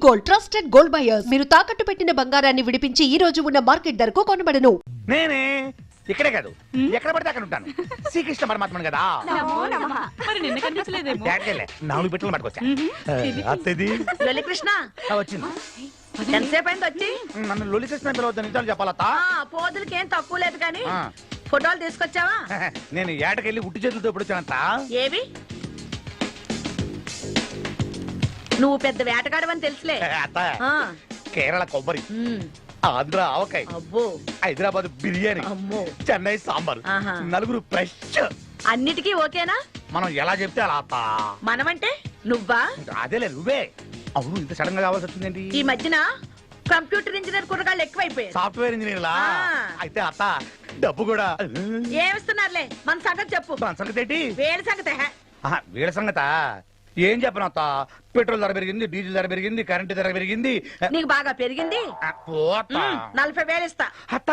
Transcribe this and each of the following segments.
Gold, trusted gold buyers. మీరు తాకట్టు పెట్టిన బంగారాన్ని విడిపించి ఈ రోజు ఉన్న మార్కెట్ ధరకు కొనబడను. నేనే ఇక్కడే కాదు ఎక్కడ పడితే అక్కడ ఉంటాను. శ్రీకృష్ణ పరమాత్మను కదా. మరి నిన్న కనిపించలేదేమో. నాలుగు పెట్టలు పట్టుకొచ్చా. అత్తది లొలికృష్ణ వచ్చింది. ఎంతసేపు అయింది వచ్చి? నన్ను లొలికృష్ణ పిలవద్దు, నిజాలు చెప్పాలత్త. పోదులకేం తక్కువ లేదు కానీ ఫోటోలు తీసుకొచ్చావా? నేను ఏటకెళ్ళి ఉట్టి చేతులతో ఇప్పుడు వచ్చానంత. ఏవి? నువ్వు పెద్ద వేటగాడవని తెలుసులే. అత్త కేరళ కొబ్బరి, ఆంధ్ర ఆవకాయ, అబ్బో హైదరాబాద్ బిర్యానీ, అమ్మో చెన్నై సాంబార్, నలుగురు ఫ్రెష్. అన్నిటికీ ఓకేనా? మనం ఎలా చెప్తే అలా అత్త. మనమంటే నువ్వా? అదేలే నువ్వే. అవును, ఇంత సడన్ గా కావాల్సి వచ్చిందేంటి? ఈ మధ్యన కంప్యూటర్ ఇంజనీర్ కుర్రగాళ్ళు ఎక్కువైపోయారు. సాఫ్ట్వేర్ ఇంజనీర్లా? అయితే అత్త డబ్బు కూడా ఏమిస్తున్నారులే. మన సంగతి చెప్పు. మన సంగతి ఏంటి? వేడి సంగతి. వీళ్ళ సంగత ఏం చెప్పను అత్త. పెట్రోల్ ధర పెరిగింది, డీజిల్ ధర పెరిగింది, కరెంటు ధర పెరిగింది. నీకు బాగా పెరిగింది. 40,000 ఇస్తా అత్త.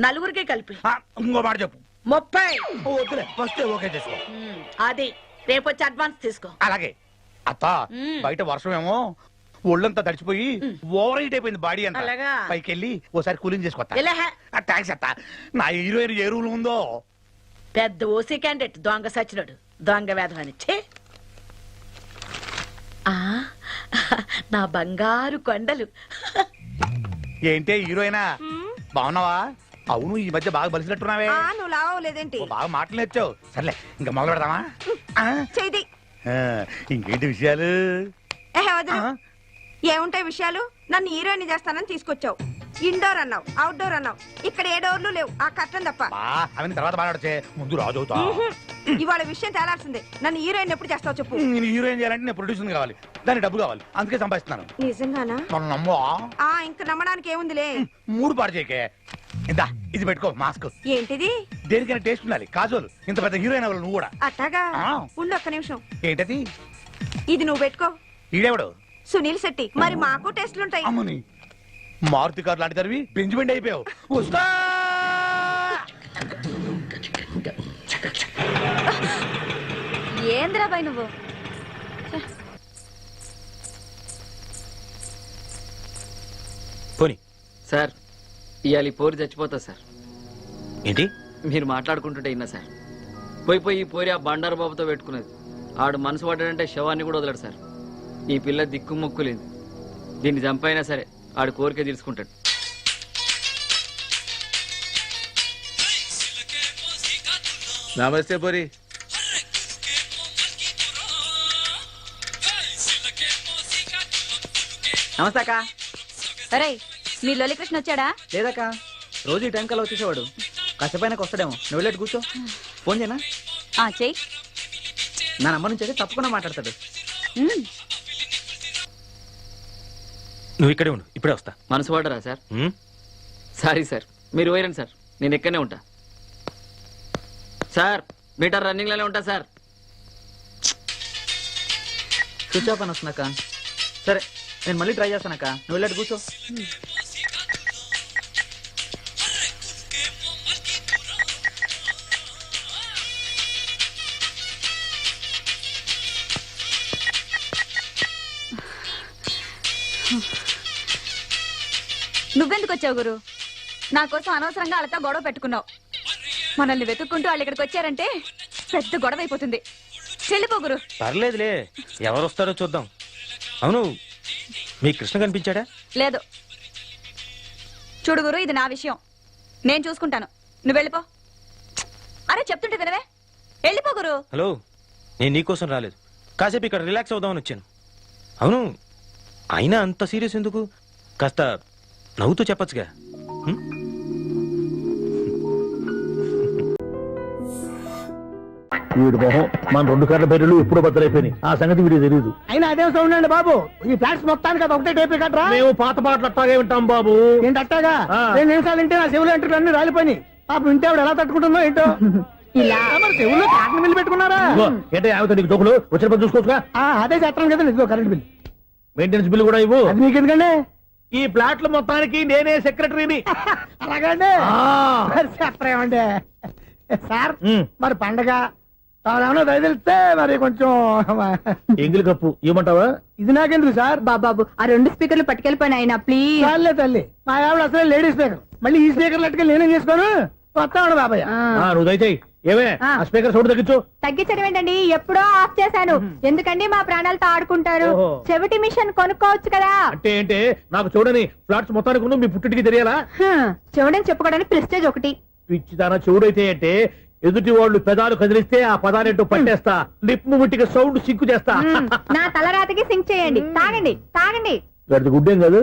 నలుగురికి కలిపి. ఇంకో మాట చెప్పు. 30. వద్దులే, ఫస్ట్ ఓకే చేసుకో. అది రేపు వచ్చి అడ్వాన్స్ తీసుకో. అలాగే అత్త. బయట వర్షం ఏమో ఒళ్ళంతా తడిచిపోయి ఓవర్ హీట్ అయిపోయింది బాడీ అంతా. అలాగా? పైకి వెళ్ళి ఓసారి కూలింగ్ చేసుకోవచ్చా? ఎలాహ? థ్యాంక్స్ అత్త. నా హీరోయిన్ ఏ రూల్ ఉందో. పెద్ద ఓసీ క్యాండిడేట్ దొంగ సచ్చినోడు, దొంగ వేధమని. నా బంగారు కొండలు. ఏంటే హీరోయినా, బాగున్నావా? అవును, ఈ మధ్య బాగా బలిసినట్టున్నావే. నువ్వు లావలేదేంటి? బాగా మాటలు నేర్చావు. సర్లే, ఇంకా మొదలు పెడదామా? చేయి. ఇంకేంటి విషయాలు? ఏముంటాయి విషయాలు? నన్ను హీరోయిన్ చేస్తానని తీసుకొచ్చావు. ఇండోర్ అన్నావు, అవుట్డోర్ అన్నావు. ఇక్కడ ఏ డోర్లు లేవు, ఆ కట్టం తప్ప. అవన్నీ తర్వాత మాట్లాడచ్చే, ముందు రాజు అవుతా. ఇవాళ విషయం తేలాల్సిందే. నన్ను హీరోయిన్ ఎప్పుడు చేస్తావు చెప్పు. నేను హీరోయిన్ చేయాలంటే నేను ప్రొడ్యూసర్ కావాలి, దానికి డబ్బు కావాలి, అందుకే సంపాదిస్తున్నాను. నిజంగానా? మనం నమ్మో. ఇంకా నమ్మడానికి ఏముందిలే. మూడు పాడు చేయకే. ఇందా ఇది పెట్టుకో, మాస్క్. ఏంటిది? దేనికైనా టేస్ట్ ఉండాలి. కాజోలు ఇంత పెద్ద హీరోయిన్ అవ్వాలి నువ్వు కూడా. అట్టాగా? ఉండు ఒక్క నిమిషం. ఏంటది? ఇది నువ్వు పెట్టుకో. ఈడెవడు? సునీల్ శెట్టి. మరి మాకు టెస్ట్లుంటాయి. అమ్మని మారుతి కారు లాంటి తరివి బెంజ్మెంట్ అయిపోయావు. వస్తా. ఏంద్రాబాయ్ నువ్వు? పోనీ సార్, ఇవాళ ఈ పోరి చచ్చిపోతా సార్. ఏంటి మీరు మాట్లాడుకుంటుంటే ఇన్నా సార్. పోయి ఈ పోరి ఆ బండారు బాబుతో పెట్టుకునేది. ఆడు మనసు పడ్డాడంటే శవాన్ని కూడా వదలడు సార్. ఈ పిల్ల దిక్కు మొక్కు లేదు. దీన్ని చంపైనా సరే ఆడు కోరిక తీర్చుకుంటాడు. నమస్తే పోరి. నమస్తే అక్క. అరే, మీ లొలికృష్ణ వచ్చాడా? లేదక్క, రోజు ఈ టైం కల్లా వచ్చేసేవాడు. కాసేపైనాకి వస్తాడేమో. నువ్వు వెళ్ళేట్టు కూర్చో. ఫోన్ చేయనా? చెయ్యి. నా నంబర్ నుంచి అయితే తప్పకుండా మాట్లాడతాడు. నువ్వు ఇక్కడే ఉండు, ఇప్పుడే వస్తా. మనసు పడ్డరా సార్? సారీ సార్, మీరు పోయిరండి సార్, నేను ఎక్కడనే ఉంటా సార్. మీటర్ రన్నింగ్ లోనే ఉంటా సార్. స్విచ్ ఆఫ్ అని వస్తుందక్క. సరే, నేను మళ్ళీ ట్రై చేస్తానక్క. నువ్వు వెళ్ళాడు కూర్చో. నువ్వెందుకు వచ్చావు గురు? నా కోసం అనవసరంగా వాళ్ళతో గొడవ పెట్టుకున్నావు. మనల్ని వెతుక్కుంటూ వాళ్ళు ఇక్కడికి వచ్చారంటే పెద్ద గొడవ అయిపోతుంది. వెళ్ళిపో గురు. పర్లేదులే, ఎవరు వస్తారో చూద్దాం. అవును, మీ కృష్ణ కనిపించాడా? లేదు. చూడు గురు, ఇది నా విషయం, నేను చూసుకుంటాను. నువ్వు వెళ్ళిపో. అరే చెప్తుంటే వినవే. వెళ్ళిపో గురు. హలో, నేను నీకోసం రాలేదు, కాసేపు ఇక్కడ రిలాక్స్ అవుదామని వచ్చాను. అవును, అయినా అంత సీరియస్ ఎందుకు? కాస్త నవ్వుతూ చెప్పచ్చుగా. వీడు మొహం మన 2 కార్ల పేర్లు ఎప్పుడు బద్దలైపోయినాయి. ఆ సంగతి వీడికి తెలియదు. అయినా అదే సౌండ్ అండి బాబు. ఈ ఫ్లాట్స్ మొత్తానికి అది ఒకటే టైప్ కట్టరా? మేము పాత పాటలు అట్టాగే వింటాం బాబు. ఏంటి అట్టాగా? 2 నిమిషాలు వింటే నా చెవులు ఎంట్రులు అన్ని రాలిపోయినాయి. పాపం వింటే ఆవిడ ఎలా తట్టుకుంటుందో ఏంటో. ఇలా మరి చెవుల్లో కాటన్ బిల్ పెట్టుకున్నారా? ఏంటో యావత నీకు దొక్కులు వచ్చిన పని చూసుకోవచ్చుగా. అదే చేస్తాను కదా. ఇదిగో కరెంట్ బిల్, మెయింటెనెన్స్ బిల్ కూడా ఇవ్వు. అది మీకు ఎందుకండి? ఈ ఫ్లాట్ల మొత్తానికి నేనే సెక్రటరీని. అలాగండి. చెప్పరేమండి సార్? మరి పండగ ఏమన్నా దయదలిస్తే మరి కొంచెం ఎంగిలి కప్పు ఇవ్వమంటావా? ఇది నాకెందుకు సార్? బాబాబు ఆ 2 స్పీకర్లు పట్టుకెళ్ళిపోయిన ఆయన ప్లీజ్. చాలే తల్లి, మా ఆవిడ అసలే లేడీ స్పీకర్, మళ్ళీ ఈ స్పీకర్ లెట్కెళ్ళి నేనేం చేసుకోను? వస్తాడు బాబాయ్. నువ్వు దయచేయి. ఏమే ఆ స్పీకర్ సౌండ్ తగ్గించు. తగ్గించడం ఏంటండి, ఎప్పుడో ఆఫ్ చేశాను. ఎందుకండి మా ప్రాణాలతో ఆడుకుంటారు? ఓహో. చెవిటి మిషన్ కొనుక్కోవచ్చు కదా. అంటే ఏంటే నాకు చూడని ఫ్లాట్స్ మొత్తానికి ఉన్న మీ పుట్టింటికి తెలియాలా? చెవిడని చెప్పుకోవడానికి ప్రెస్టేజ్ ఒకటి. పిచ్చిదాన చెవుడైతే అంటే ఎదుటి వాళ్ళు పెదాలు కదిలిస్తే ఆ పదాలేంటో పట్టేస్తా, లిప్ ముట్టికి సౌండ్ సిక్కు చేస్తా. నా తలరాతకి సింక్ చేయండి. తాగండి తాగండి. గడిచి గుడ్డేం కాదు.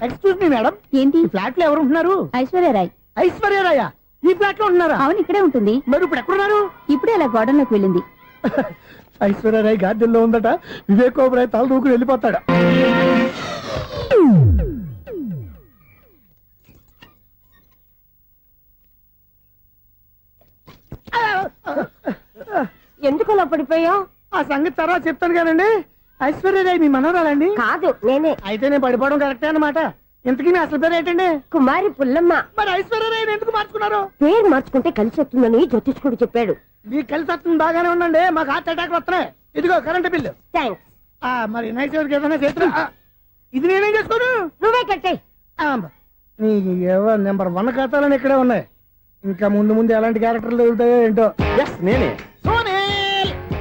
ఎక్స్క్యూజ్ మీ మేడం, ఏంటి? ఈ ఫ్లాట్ లో ఎవరు ఉంటున్నారు? ఐశ్వర్యరాయ్. ఐశ్వర్యరాయ ఈ ఫ్లాట్ లో ఉంటున్నారా? అవును, ఇక్కడే ఉంటుంది. మరి ఇప్పుడు ఎక్కడున్నారు? ఇప్పుడే అలా గోడంలోకి వెళ్ళింది. ఐశ్వర్యరాయ్ గార్డెన్ లో ఉందట. వివేక్ ఓబరాయ్ తల దూకుని వెళ్ళిపోతాడు. ఎందుకు అలా పడిపోయావు? ఆ సంగతి తర్వాత చెప్తాను కానండి. ఐశ్వర్యరాయ్ మీ మనవరాలండి? కాదు, నేనే. అయితే నేను పడిపోవడం కరెక్టే అన్నమాట. ఇంతకీ మీ అసలు పేరు ఏంటండి? కుమారి పుల్లమ్మ. మరి ఐశ్వర్యరాయ్ ఎందుకు మార్చుకున్నారు? పేరు మార్చుకుంటే కలిసి వస్తుందని జ్యోతిష్కుడు చెప్పాడు. మీకు కలిసి వస్తుంది బాగానే ఉండండి, మాకు హార్ట్ అటాక్ వస్తున్నాయి. ఇదిగో కరెంట్ బిల్లు. థ్యాంక్స్. మరి నైట్ ఎవరికి ఏదైనా చేతులు ఇది నేనేం చేసుకోను? నువ్వే కట్టే. నీకు ఎవరు నెంబర్ 1 ఖాతాలని ఇక్కడే ఉన్నాయి. ఇంకా ముందు ముందు ఎలాంటి క్యారెక్టర్లు దొరుకుతాయో ఏంటో. ఎస్ నేనే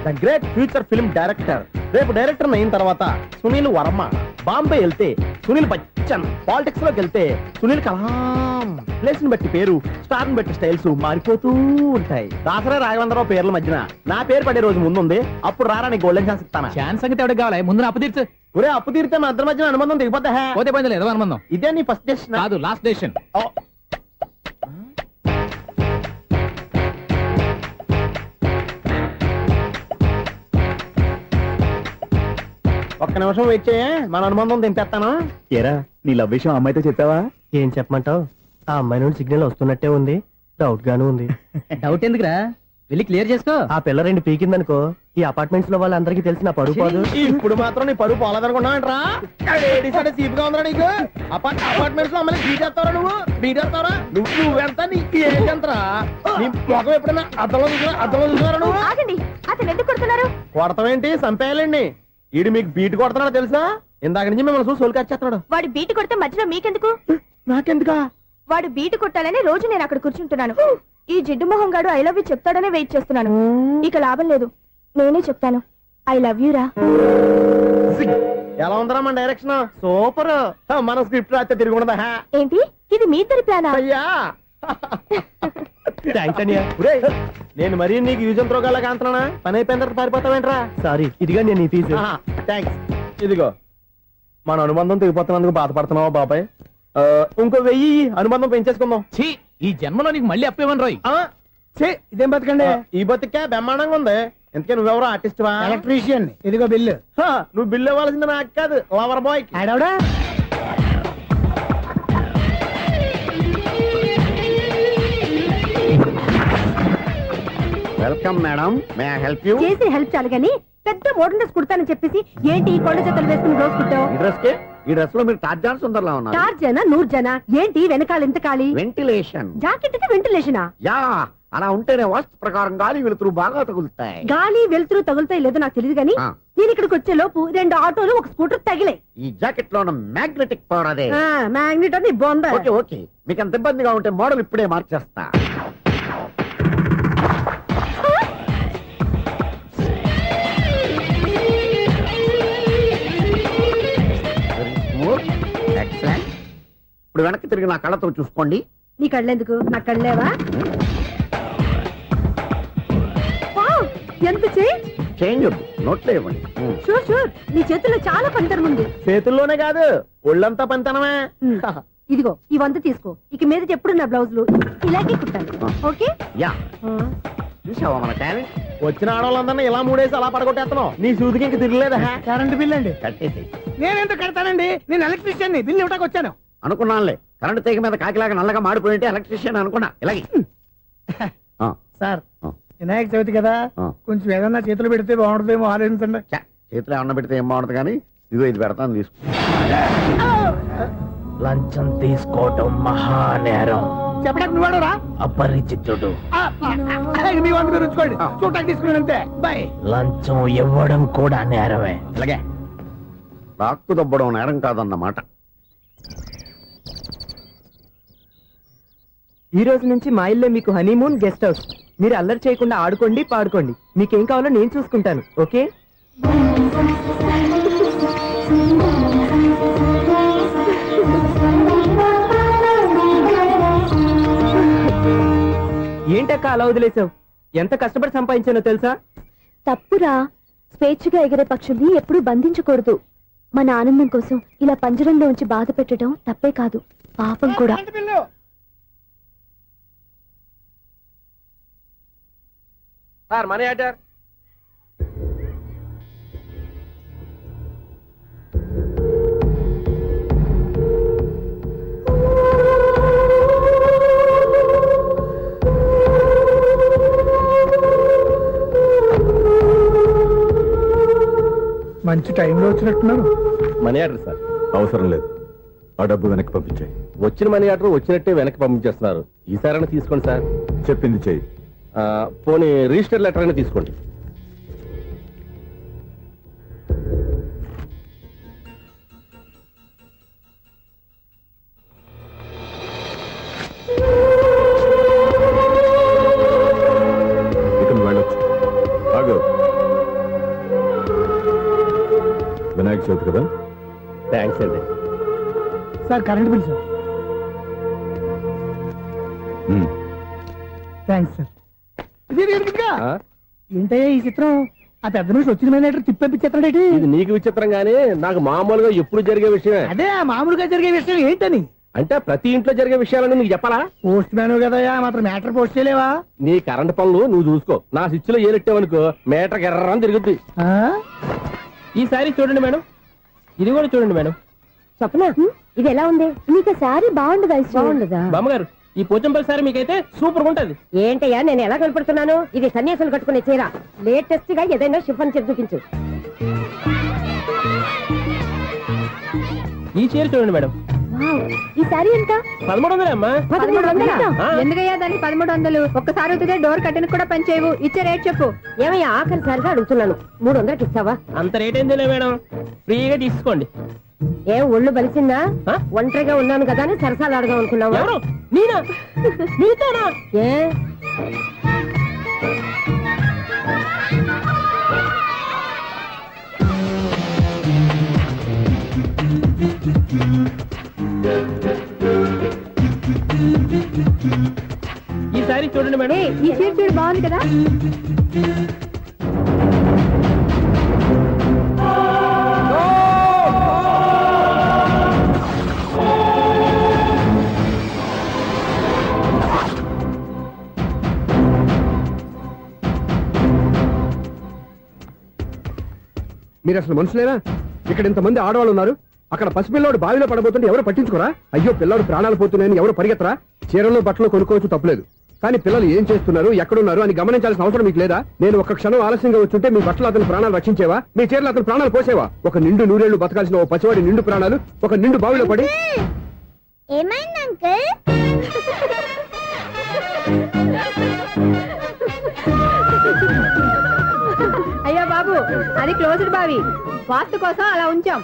the great future film director. రేపు డైరెక్టర్ అయిన తర్వాత సునీల్ వర్మ. బాంబే వెళ్తే సునీల్ బచ్చన్. పాలిటిక్స్ లోకి వెళ్తే సునీల్ కలాం. ప్లేస్ ని బట్టి పేరు, స్టార్ ని బట్టి స్టైల్స్ మారిపోతూ ఉంటాయి. దాసరా రాఘవేంద్రరావు పేర్ల మధ్యన నా పేరు పడే రోజు ముందుంది. అప్పుడు రారా నీ గోల్డెన్ ఛాన్స్ ఇస్తాను. ఛాన్స్ సంగతి ఎవరికి కావాలి? ముందు అప్పు తీర్చు. ఒరే అప్పు తీరితే మా ఇద్దరి మధ్యన అనుబంధం దిగిపోతా. పోతే పోయింది లేదు అనుబంధం. ఇదే నీ ఫస్ట్ డెస్టినేషన్ కాదు, లాస్ట్ డెసిషన్. ఒక్క నిమిషం వెయిట్ చేయ, మన అనుబంధం దింపేస్తాను. ఏరా, నీ లవ్ విషయం అమ్మాయితో చెప్పావా? ఏం చెప్పమంటావు? ఆ అమ్మాయి నుండి సిగ్నల్ వస్తున్నట్టే ఉంది, డౌట్ గాను ఉంది. డౌట్ ఎందుకురా, వెళ్ళి క్లియర్ చేసుకో. ఆ పిల్ల 2 పీకిందనుకో, ఈ అపార్ట్మెంట్స్ లో వాళ్ళందరికీ తెలిసిన పరుగు పోదు. ఇప్పుడు మాత్రం నీ పరువు పోలేదనుకున్నావంటరా? సీపుగా ఉందా నీకు? అపార్ట్మెంట్స్ లో అమ్మని బీటేస్తావరా? బీటేస్తావరా? నువ్వెంత నీకు ఏంటంతరా? నీ ముఖం ఎప్పుడైనా అద్దంలో చూసారా నువ్వు? ఆగండి, అతను ఎందుకు కొడుతున్నారు? కొడతావేంటి? చంపేయాలండి. ఈడు మీకు బీట్ కొడుతున్నాడు తెలుసా? ఇందాక నుంచి మిమ్మల్ని చూసి సోలు కచ్చేస్తున్నాడు. వాడు బీటు కొడితే మధ్యలో మీకెందుకు? నాకెందుకా? వాడు బీటు కొట్టాలని రోజు నేను అక్కడ కూర్చుంటున్నాను. ఈ జిడ్డు మొహం గాడు ఐ లవ్ యూ చెప్తాడనే వెయిట్ చేస్తున్నాను. ఇక లాభం లేదు, నేనే చెప్తాను. ఐ లవ్ యూ రా. ఎలా ఉందరా మన డైరెక్షన్? సూపర్. మన స్క్రిప్ట్ రాస్తే తిరిగి ఉండదా? ఏంటి, ఇది మీ ఇద్దరి ప్లానా? అయ్యా ఒరేయ్, నేను మరీ నీకు యూజ్ ఎంతో గల కాంతనా? పని అయిపోయిన తర్వాత పారిపోతావేంట్రా? సారీ, ఇదిగా నేను ఈ ఫీజు. థ్యాంక్స్. ఇదిగో మన అనుబంధం తెగిపోతున్నందుకు బాధపడుతున్నావా బాబాయ్? ఇంకో 1000 అనుబంధం పెంచేసుకుందాం. ఛీ, ఈ జన్మలో నీకు మళ్ళీ అప్పు ఇవ్వను రోయ్. ఇదేం బతకండి? ఈ బతికే బ్రహ్మాండంగా ఉంది. ఎందుకే నువ్వెవరో ఆర్టిస్ట్ వా? ఎలక్ట్రీషియన్. ఇదిగో బిల్లు. నువ్వు బిల్లు ఇవ్వాల్సింది నాకు కాదు, లవర్ బాయ్. ఆడవడా? Welcome madam, may I help you? చేసి హెల్ప్ చాలు గాని పెద్ద మోడల్ డ్రెస్ కుడతానని చెప్పేసి ఏంటి ఈ కొండ జతలు వేసుకుని రోజు కుట్టావు? ఈ డ్రెస్ లో మీరు టార్జాన్ సుందర్లా ఉన్నారు. 4 జన 100 జన ఏంటి వెనకాల ఎంత ఖాళీ? వెంటిలేషన్. జాకెట్ కి వెంటిలేషనా? యా, అలా ఉంటేనే వాస్తు ప్రకారం గాలి వెలుతురు బాగా తగులుతాయి. గాలి వెలుతురు తగులుతాయి లేదో నాకు తెలియదు గాని నేను ఇక్కడికి వచ్చే లోపు 2 ఆటోలు 1 స్కూటర్ తగిలే. ఈ జాకెట్ లో ఉన్న మ్యాగ్నెటిక్ పవర్ అదే. మ్యాగ్నెట్ అని బొంద. ఓకే ఓకే, మీకు అంత ఇబ్బందిగా ఉంటే మోడల్ ఇప్పుడే మార్చేస్తా. ఎక్సలెంట్. ఇప్పుడు వెనక్కి తిరిగి నా కళ్ళతో చూసుకోండి. నీ కళ్ళెందుకు, నా కళ్ళేవా? వావ్, ఎంత చేంజ్. చేంజ్ వద్దు, నోట్లో ఇవ్వండి. షూర్ షూర్, నీ చేతుల్లో చాలా పనితనం ఉంది. చేతుల్లోనే కాదు, ఒళ్ళంతా పనితనమే. ఇదిగో ఈ 100 తీసుకో. ఇక మీద ఎప్పుడు నా బ్లౌజులు ఇలాగే కుట్టాలి. ఓకే? యా, చూసావా మన టాలెంట్? వచ్చిన ఆడవాళ్ళందరినీ ఇలా మూడేసి అలా పడగొట్టేస్తున్నావు. నీ సూదికి ఇంక తిరగలేదా? కరెంట్ బిల్ అండి. కట్టేసి. నేనెంత కడతానండి? నేను ఎలక్ట్రీషియన్ ని. బిల్లు ఇవ్వడానికి వచ్చాను. అనుకున్నానులే, కరెంట్ తీగ మీద కాకిలాగా నల్లగా మాడిపోయింటే ఎలక్ట్రీషియన్ అనుకున్నా. ఇలాగే సార్, వినాయక చవితి కదా, కొంచెం ఏదన్నా చేతులు పెడితే బాగుంటుందేమో ఆలోచించండి. చేతిలో అన్న పెడితే ఏం బాగుంటుంది కానీ ఇదిగో ఇది పెడతాను, తీసుకో. లంచం తీసుకోవటం మహానేరం. చెప్పడానికి నువ్వాడరా అపరిచితుడు మీ వంద మీరు ఉంచుకోండి చూడటానికి తీసుకున్నాను అంతే బాయ్. లంచం ఇవ్వడం కూడా నేరమే. అలాగే రాక్కు దబ్బడం నేరం కాదన్నమాట. ఈ రోజు నుంచి మా ఇల్లే మీకు హనీమూన్ గెస్ట్ హౌస్. మీరు అల్లరి చేయకుండా ఆడుకోండి, పాడుకోండి. మీకేం కావాలో నేను చూసుకుంటాను. ఓకే? ఏంటక్క అలా వదిలేసావు? ఎంత కష్టపడి సంపాదించానో తెలుసా? తప్పురా, స్వేచ్ఛగా ఎగిరే పక్షుల్ని ఎప్పుడూ బంధించకూడదు. మన ఆనందం కోసం ఇలా పంజరంలో ఉంచి బాధ పెట్టడం తప్పే కాదు, పాపం కూడా. Current bill. Sir money order. మంచి టైంలో వచ్చినట్టున్నారు. Money order sir. అవసరం లేదు, ఆ డబ్బు వెనక్కి పంపించాయి. వచ్చిన మనీ ఆర్డర్ వచ్చినట్టే వెనక్కి పంపించేస్తున్నారు. ఈసారైనా తీసుకోండి సార్. చెప్పింది చెయ్యి. పోనీ రిజిస్టర్ లెటర్ అయినా తీసుకోండి. ఇక నువ్వు వెళ్ళొచ్చు. ఆగు. వినాయక చవితి కదా. థ్యాంక్స్ అండి. Sir current bill sir. Thanks sir. ఏంటయ్యా ఈ చిత్రం? ఆ పెద్ద నుంచి వచ్చిన మేనేటర్ తిప్పించేస్తాడేటి? ఇది నీకు విచిత్రం గానీ నాకు మామూలుగా ఎప్పుడు జరిగే విషయమే. అదే ఆ మామూలుగా జరిగే విషయం ఏంటని? అంటే ప్రతి ఇంట్లో జరిగే విషయాలని నీకు చెప్పాలా? పోస్ట్ మ్యాన్ కదయ్యా, మాత్రం మ్యాటర్ పోస్ట్ చేయలేవా? నీ కరెంట్ పనులు నువ్వు చూసుకో. నా స్విచ్ లో ఏలెట్టావనుకో మీటర్ ఎర్రని తిరుగుద్ది. ఈసారి చూడండి మేడం, ఇది కూడా చూడండి మేడం. చెప్పనా, ఇది ఎలా ఉంది? నీకు సారీ బాగుండదా? బాగుండదా? బామ్మగారు, ఈ పోచంపల్లి సారీ మీకైతే సూపర్ ఉంటది. ఏంటయ్యా నేను ఎలా కనపడుతున్నాను? ఇది సన్యాసులు కట్టుకునే చీర. లేటెస్ట్ గా ఏదైనా షిఫన్ చేసి చూపించు. ఈ చీర చూడండి మేడం, ఈ సారీ ఎంత? 1300 అమ్మా. 1300? ఆ. ఎందుకయ్యా దానికి 1300? ఒక్కసారి అవుతుందే డోర్ కట్టెన్ కూడా పనిచేయవు. ఇచ్చే రేట్ చెప్పు. ఏమయ్యా ఆఖరిసారిగా అడుగుతున్నాను, 300కి ఇస్తావా? అంత రేట్ ఏందిలే మేడం, ఫ్రీగా తీసుకోండి. ఏం ఒళ్ళు బలిసిందా? ఆ? ఒంటరిగా ఉన్నాను కదా అని సరసాలు అడగా అనుకున్నావా? ఎవరు? నేనా? నీతోనా? ఏ ఈ సారీ చూడండి మేడం. ఈ చీర చూడు, బాగుంది కదా? మీరు అసలు మనుషులేనా? ఇక్కడ ఇంతమంది ఆడవాళ్ళు ఉన్నారు. అక్కడ పసిపిల్లాడు బావిలో పడబోతుంటే ఎవరు పట్టించుకోరా? అయ్యో పిల్లాడు ప్రాణాలు పోతున్నాయని ఎవరు పరిగెత్తరా? చీరలు బట్టలు కొనుక్కోవచ్చు, తప్పులేదు. కానీ పిల్లలు ఏం చేస్తున్నారు, ఎక్కడున్నారు అని గమనించాల్సిన అవసరం మీకు లేదా? నేను ఒక క్షణం ఆలస్యంగా వచ్చుంటే మీ బట్టలు అతని ప్రాణాలు రక్షించేవా? మీ చీరలు అతని ప్రాణాలు పోసేవా? ఒక నిండు నూరేళ్లు బతకాల్సిన ఓ పసివాడి నిండు ప్రాణాలు ఒక నిండు బావిలో పడి. ఏమైంది అంకుల్? అయ్యో బాబు, అది క్లోజ్డ్ బావి, వాస్తు కోసం అలా ఉంచాం.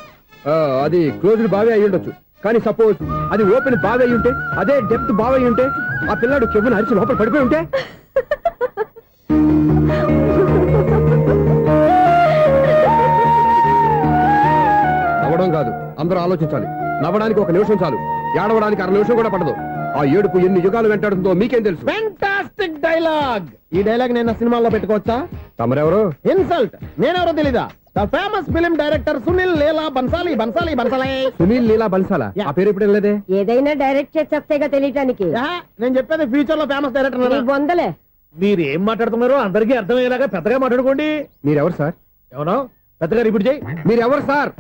అది క్లోజ్డ్ బావి అయి ఉండొచ్చు, కానీ సపోజ్ అది ఓపెన్ బావి అయి ఉంటే, అదే డెప్త్ బావి అయి ఉంటే, ఆ పిల్లాడు చెవును అరిచి లోపల పడిపోయి ఉంటే? నవ్వడం కాదు, అందరూ ఆలోచించాలి. నవ్వడానికి ఒక నిమిషం చాలు, ఏడవడానికి 1/2 నిమిషం కూడా పడదు. ఆ ఏడుపు ఎన్ని యుగాలు వెంటాడుతుందో మీకేం తెలుసు? Fantastic dialogue. ఈ డైలాగ్ నేను సినిమాలో పెట్టుకోవచ్చా? తమరెవరు? ఇన్సల్ట్. నేనెవరో తెలీదా? The famous film director Sunil Leela Bhansali. Bhansali Bhansali. Sunil Leela బన్సాలా? ఆ పేరు ఇప్పుడు లేదే. ఏదైనా డైరెక్ట్ చేసేస్తేగా తెలియటానికి. నేను చెప్పేది ఫ్యూచర్ లో ఫేమస్ డైరెక్టర్. బొందలే. మీరు ఏం మాట్లాడుతున్నారో అందరికీ అర్థమయ్యేలాగా పెద్దగా మాట్లాడుకోండి. మీరెవరు సార్? ఎవరో పెద్దగా రిపీట్ చేయి. మీరెవరు సార్?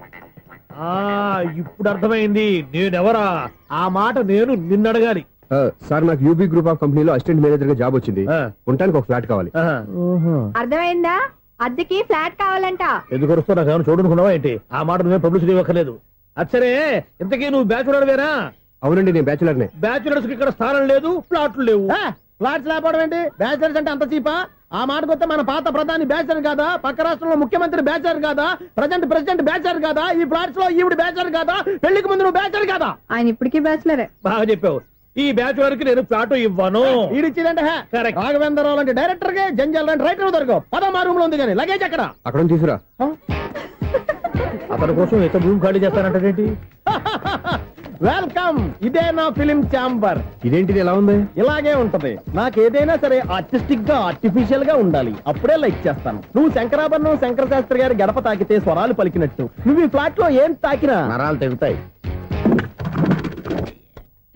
ఇప్పుడు అర్థమైంది నేనెవరా. ఆ మాట నేను నిన్ను అడగాలి. సార్, నాకు యూబీ గ్రూప్ ఆఫ్ కంపెనీలో అసిస్టెంట్ మేనేజర్ గా జాబ్ వచ్చింది. ఉండటానికి ఒక ఫ్లాట్ కావాలి. అర్థమైందా? అద్దెకి ఫ్లాట్ కావాలంట. ఎందుకు వస్తా నాకు ఏమైనా చూడనుకున్నావా ఏంటి? ఆ మాట నువ్వే పబ్లిసిటీ ఇవ్వక్కర్లేదు. అచ్చరే, ఇంతకీ నువ్వు బ్యాచులర్ వేరా? అవునండి నేను బ్యాచులర్నే. బ్యాచులర్స్ కి ఇక్కడ స్థానం లేదు, ప్లాట్లు లేవు. ఫ్లాట్స్ లేకపోవడం ఏంటి? బ్యాచులర్స్ అంటే అంత చీపా? ఆ మాటకొస్తే మన పాత ప్రధాని బ్యాచర్ కాదా? పక్క రాష్ట్రంలో ముఖ్యమంత్రి బ్యాచర్ కాదా? ప్రెసిడెంట్ బ్యాచర్ కాదా? ఈ ఫ్లాట్స్ లో ఈవిడ బ్యాచర్ కాదా? పెళ్లికి ముందు నువ్వు బ్యాచర్ కాదా? ఆయన ఇప్పటికీ బ్యాచులరే. బాగా చెప్పావు. ఈ బ్యాచులర్ కి నేను ఫ్లాట్ ఇవ్వను. ఈడిచ్చిందంటే రాఘవేంద్రరావు లాంటి డైరెక్టర్ కి, జంజల్ లాంటి రైటర్ దొరకవు. పదమా రూమ్ లో ఉంది కానీ లగేజ్ అక్కడ. అక్కడ తీసుకురా. అతని కోసం ఎంత భూమి ఖాళీ చేస్తానంటే వెల్కమ్. ఇదే నా ఫిలిం ఛాంబర్. ఇదేంటిది ఎలా ఉంది? ఇలాగే ఉంటది. నాకు ఏదైనా సరే ఆర్టిస్టిక్ గా, ఆర్టిఫిషియల్ గా ఉండాలి. అప్పుడే లైక్ చేస్తాను. నువ్వు శంకరాభరణం శంకర శాస్త్రి గారి గడప తాకితే స్వరాలు పలికినట్టు నువ్వు ఈ ఫ్లాట్ లో ఏం తాకినా నరాలు తెగుతాయి.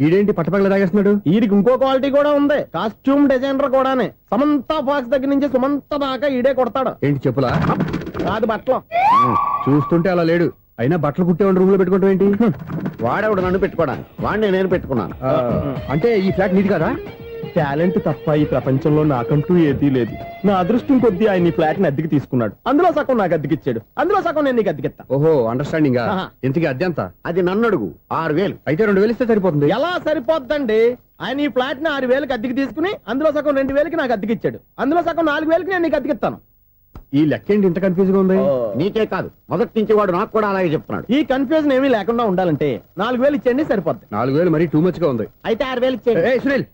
ఈడేంటి పట్టపగల తాగేస్తున్నాడు? వీడికి ఇంకో క్వాలిటీ కూడా ఉంది. కాస్ట్యూమ్ డిజైనర్ కూడానే. సమంత ఫాక్స్ దగ్గర నుంచి సుమంత దాకా ఈడే కొడతాడు. ఏంటి చెప్పులా? కాదు బట్టలు. చూస్తుంటే అలా లేడు. అయినా బట్టలు కుట్టేవాడి రూమ్ లో పెట్టుకోవడం ఏంటి? వాడేవాడు నన్ను పెట్టుకోవడానికి, వాడిని నేను పెట్టుకున్నాను. అంటే ఈ ఫ్లాట్ నీది కదా? టాలెంట్ తప్ప ఈ ప్రపంచంలో నాకంటూ ఏదీ లేదు. నా అదృష్టం కొద్దీ ఆయన ఈ ఫ్లాట్ ని అద్దెకి తీసుకున్నాడు. అందులో సగం నాకు అద్దెకిచ్చాడు, అందులో సగం నేను నీకు అద్దెకిస్తా. ఓహో, అండర్స్టాండింగ్. ఇంతకీ అద్దె ఎంత? అది నన్ను అడుగు. 6,000. అయితే 2,000 ఇస్తే సరిపోతుంది. ఎలా సరిపోద్దండి? ఆయన ఈ ఫ్లాట్ ని 6,000కి అద్దెకి తీసుకుని అందులో సగం 2,000కి నాకు అద్దెకిచ్చాడు. అందులో సగం 4,000కి నేను నీకు అద్దెకిస్తాను. ఈ లెక్క ఏంటి ఇంత కన్ఫ్యూజ్ గా ఉంది? నీకే కాదు, మొదటి నుంచి వాడు నాకు కూడా అలాగే చెప్తున్నాడు. ఈ కన్ఫ్యూజన్ ఏమీ లేకుండా ఉండాలంటే 4,000 ఇచ్చేయండి, సరిపోద్ది. 4,000 మరీ టూ మచ్ గా ఉంది. అయితే 6,000 ఇచ్చేయండి. ఏయ్ సునీల్,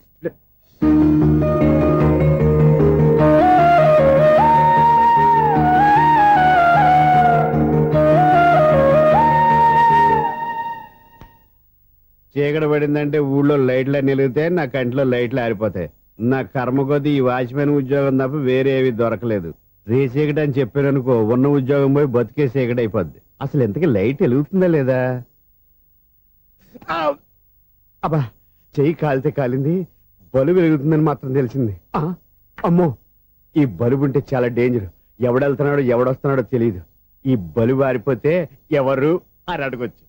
చీకటి పడిందంటే ఊళ్ళో లైట్లు అన్ని వెలిగితే నా కంటిలో లైట్లు ఆరిపోతాయి. నా కర్మ కొద్దీ ఈ వాచ్మెన్ ఉద్యోగం తప్ప వేరే ఏవి దొరకలేదు. రేచీకటి అని చెప్పాననుకో, ఉన్న ఉద్యోగం పోయి బతికే చీకటి అయిపోద్ది. అసలు ఇంతకీ లైట్ వెలుగుతుందా లేదా? అబ్బా, చెయ్యి కాలితే కాలింది, బలుబు వెలుగుతుందని మాత్రం తెలిసింది. అమ్మో, ఈ బలుబు ఉంటే చాలా డేంజర్. ఎవడెళ్తున్నాడో ఎవడొస్తున్నాడో తెలియదు. ఈ బలుబు ఆరిపోతే ఎవరు అని అడగొచ్చు.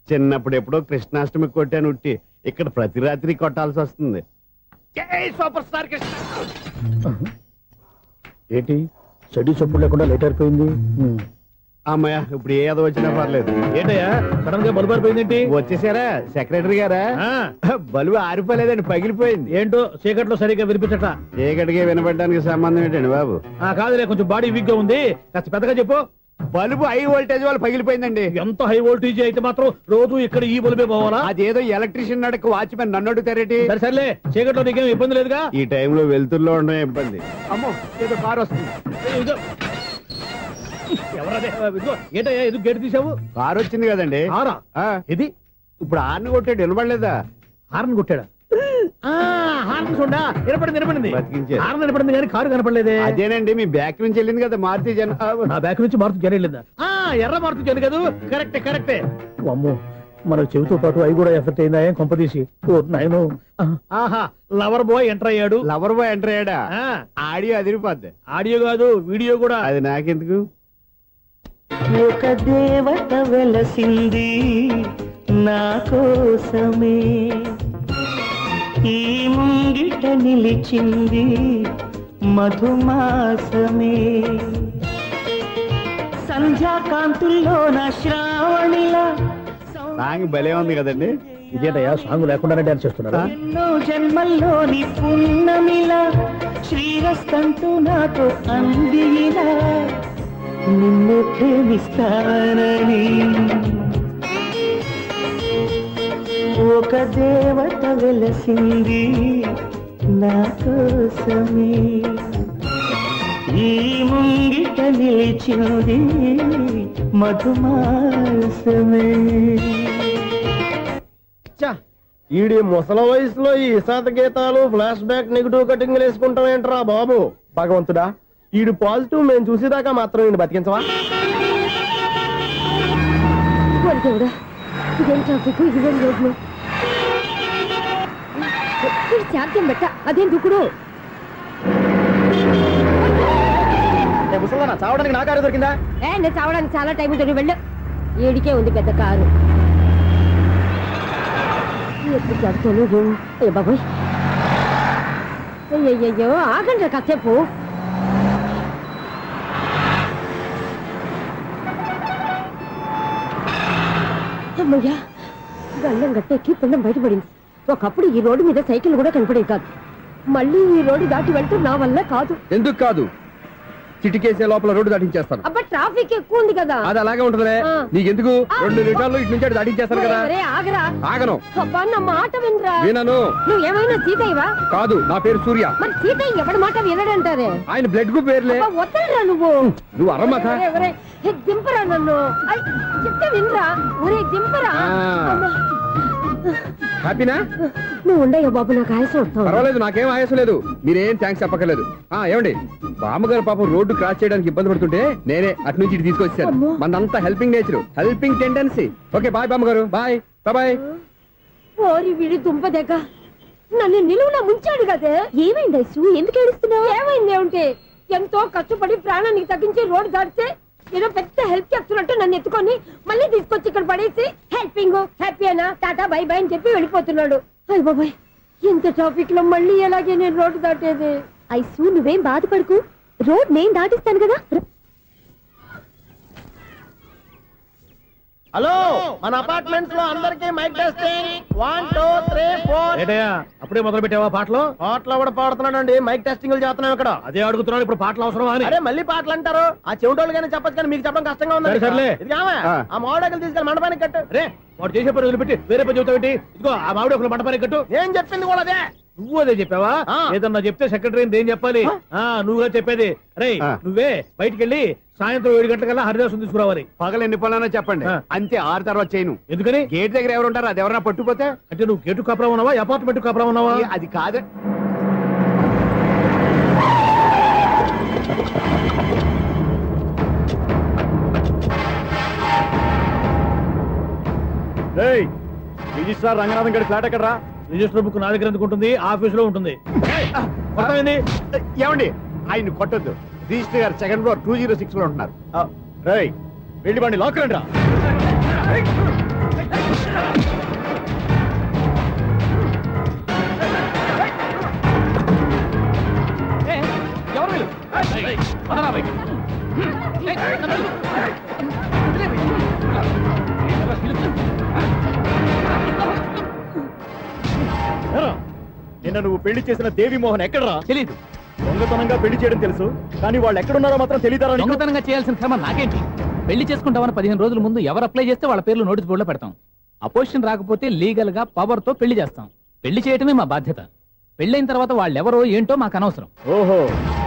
చిన్నప్పుడు ఎప్పుడో కృష్ణాష్టమి కొట్టాను ఉట్టి, ఇక్కడ ప్రతి రాత్రి కొట్టాల్సి వస్తుంది. Super star Krishna. ఏంటి చెడు చప్పుడు లేకుండా లేట్ అయిపోయింది? అమ్మయ్య, ఇప్పుడు ఏదో వచ్చినా పర్లేదు. ఏంటయ్యా సడన్ గా బలుబు ఆరిపోయిందేంటి? వచ్చేసారా సెక్రటరీ గారా? బలుబు ఆరిపోలేదండి, పగిలిపోయింది. ఏంటో చీకట్లో సరిగ్గా వినిపించట. చీకటిగా వినపడడానికి సంబంధం ఏంటండి బాబు? కాదులే, కొంచెం బాడీ వీక్ గా ఉంది, కాస్త పెద్దగా చెప్పు. బల్బు హై వోల్టేజ్ వాళ్ళు పగిలిపోయిందండి. ఎంత హై వోల్టేజ్ అయితే మాత్రం రోజు ఇక్కడ ఈ బల్బే పోవాలా? అదేదో ఎలక్ట్రీషియన్ అడగ వాచ్మెన్ నన్ను అడుగుతారేటి? సర్లే, చీకట్లో నీకేం ఇబ్బంది లేదుగా? ఈ టైంలో వెళ్తుల్లో ఉండడం ఇబ్బంది. అమ్మో, ఏదో కారు వస్తుంది. ఎవరదే? ఏంటయ్యా ఎందుకు గేటు తీసావు? కారు వచ్చింది కదండి. ఇది ఇప్పుడు హార్న్ కొట్టాడు, వినపడలేదా? హార్న్ కొట్టాడా? హార్న్ చూడా వినపడింది. బతికించారు. హార్న్ వినపడింది కానీ కారు కనపడలేదే. అదేనండి, మీ బ్యాక్ నుంచి వెళ్ళింది కదా మారుతి జన. నా బ్యాక్ నుంచి మారుతి జన వెళ్ళిందా? ఎర్ర మారుతి జన కదా? కరెక్టే. అమ్మో, మన చెవితో పాటు అవి కూడా ఎఫెక్ట్ అయిందా? ఏం కొంపదీసి? నాయను, ఆహా, లవర్ బాయ్ ఎంటర్ అయ్యాడు. లవర్ బాయ్ ఎంటర్ అయ్యాడా? ఆడియో అదిరిపోద్ది. ఆడియో కాదు, వీడియో కూడా. అది నాకెందుకు? ఒక దేవత వెలసింది నా కోసమే, ఈ ముంగిట నిలిచింది మధుమాసమే, సంధ్యాకాంతుల్లో నా శ్రావణిలా. సాంగ్ భలే ఉంది కదండి. ఇదేటయ్యా సాంగ్ లేకుండానే డాన్స్ చేస్తున్నారా? ఎన్నో జన్మల్లోని పున్నమిలా శ్రీరస్తంటూ నాతో అందిలా, నిన్ను ప్రేమిస్తానని ఒక దేవత వెలసింది నా కోసమే, ఈ ముంగిట నిలిచింది మధుమాసమే. ఈడి ముసల వయసులో ఈ ఇసాత గీతాలు, ఫ్లాష్ బ్యాక్, నెగిటివ్ కటింగ్ వేసుకుంటాం ఏంట్రా బాబు? భగవంతుడా, ఈడు పాజిటివ్ మేము చూసేదాకా మాత్రం ఈయన బతికించవా? ఇదేం ట్రాఫిక్, ఇదేం రోడ్లు, శాంతం బెట్ట, అదేం దుక్కుడు. ముసలా చావడానికి నా కారు దొరికిందా? నేను చావడానికి చాలా టైం ఉంటుంది, వెళ్ళు. ఏడికే ఉంది పెద్ద కారు. ఎప్పుడు చదువుతాను? అయ్యో బాబోయ్, అయ్యయ్యో, ఆగండి కాసేపు. అమ్మయ్యా, గల్లం గట్టెక్కి పిండం బయటపడింది. ఒకప్పుడు ఈ రోడ్డు మీద సైకిల్ కూడా కనపడేది కాదు. మళ్ళీ ఈ రోడ్డు దాటి వెళ్తూ నా వల్ల కాదు. ఎందుకు కాదు? చిటికేసే లోపల రోడ్డు దాటించేస్తాను. అబ్బా ట్రాఫిక్ ఎక్కువ ఉంది కదా. అది అలాగే ఉంటుందిలే. నీకెందుకు? 2 నిమిషాల్లో ఇటు నుంచి అటు దాటించేస్తాను కదా. ఒరే, ఆగరా. ఆగను. అబ్బా నా మాట వినరా. వినను. నువ్వేమైనా సీతయ్యవా? కాదు, నా పేరు సూర్య. మరి సీతయ్య ఎవడి మాట వినడంటారే? ఆయన బ్లడ్ గ్రూప్ పేర్లే. వద్దరా నువ్వు. నువ్వు అరమ్మక. దింపరా నన్ను. చెప్తే వినరా. ఒరే దింపరా. హ్యాపీనా? నువ్వు ఉండయ్యా బాబు, నాకు ఆయాసం వస్తావు. పర్వాలేదు, నాకేం ఆయాసం లేదు. మీరేం థ్యాంక్స్ చెప్పక్కర్లేదు. ఏమండి, బామ్మగారు పాపం రోడ్డు క్రాస్ చేయడానికి ఇబ్బంది పడుతుంటే నేనే అటు నుంచి ఇటు తీసుకొచ్చాను. మనంతా helping nature, helping tendency. Okay bye బామ్మగారు. Bye bye. ఓరి విడి దుంపదగ్గ, నన్ను నిలువులా ముంచాడు కదే. ఏమైంది ఐసు? ఎందుకు ఏడుస్తున్నావు? ఏమైంది ఏమిటి? ఎంతో కష్టపడి ప్రాణానికి తగ్గించి రోడ్డు దాటితే ఏదో పెద్ద హెల్ప్ చేస్తున్నట్టు నన్ను ఎత్తుకొని మళ్ళీ తీసుకొచ్చి ఇక్కడ పడేసి హెల్పింగ్ హ్యాపీ అనా టాటా బై బై అని చెప్పి వెళ్ళిపోతున్నాడు. అయ్య బాబాయ్, ఇంత ట్రాఫిక్ లో మళ్ళీ ఎలాగే నేను రోడ్డు దాటేది? ఐసు నువ్వేం బాధపడకు, రోడ్ నేను దాటిస్తాను కదా. హలో, మన అపార్ట్మెంట్స్ లో అందరికీ మైక్ టెస్టింగ్. 1 2 3 4. అప్పుడే మొదలు పెట్టావా పాటలు? పాటలు కూడా పాడుతున్నానండి. మైక్ టెస్టింగ్ చేస్తున్నాం ఇక్కడ. అదే అడుగుతున్నాను, ఇప్పుడు పాటలు అవసరమా అని. అరే మళ్ళీ పాటలు అంటారు. ఆ చెవిటోళ్ళు కానీ చెప్పచ్చు, కానీ మీకు చెప్పడం కష్టంగా ఉంది. సర్లే. ఆ మామిడాకులు తీసుకెళ్ళి మండపానికి కట్టు. రే, వాడు చేసే పని వదిలిపెట్టి వేరే పని చెబుతావు. ఇదిగో ఆ మామిడి ఒకరు మంటపానికి కట్టు. నేను చెప్పింది కూడా అదే. నువ్వు అదే చెప్పావా? ఏదన్నా చెప్తే సెక్రటరీ ఏం చెప్పాలి? నువ్వుగా చెప్పేది. రే, నువ్వే బయటికి వెళ్ళి సాయంత్రం 7 గంటలకల్లా హరిదాసు తీసుకురావాలి. పగలు ఎన్ని పనులైనా చెప్పండి, అంతే. 6 తర్వాత చేయను. ఎందుకని? గేట్ దగ్గర ఎవరు ఉంటారు? అది ఎవరైనా పట్టుపోతే. అంటే నువ్వు గేటు కాపురం ఉన్నావా, అపార్ట్మెంట్ కాపురం ఉన్నావా? అది కాదు. రిజిస్ట్రార్ రంగనాథం గారి ఫ్లాట్ ఎక్కడరా? రిజిస్టర్ బుక్ నా దగ్గర ఎందుకు ఉంటుంది? ఆఫీస్ లో ఉంటుంది. ఏమండి, ఆయన కొట్టొద్దు. రిజిస్టర్ గారు 2nd floor 206 లో ఉంటున్నారు. రేయ్, వెళ్ళి బండి లాక్ రండి రా. నిన్న నువ్వు పెళ్లి చేసిన దేవి మోహన్ ఎక్కడరా? తెలీదు. దొంగతనంగా పెళ్లి చేయడం తెలుసు, కానీ వాళ్ళు ఎక్కడున్నారో మాత్రం తెలియదారా? దొంగతనంగా చేయాల్సిన క్రమం నాకేంటి? పెళ్లి చేసుకుంటామని 15 రోజుల ముందు ఎవరు అప్లై చేస్తే వాళ్ళ పేర్లు నోటీస్ బోర్డులో పెడతాం. అపోజిషన్ రాకపోతే లీగల్ గా పవర్ తో పెళ్లి చేస్తాం. పెళ్లి చేయటమే మా బాధ్యత. పెళ్ళైన తర్వాత వాళ్ళెవరో ఏంటో మాకు అనవసరం. ఓహో,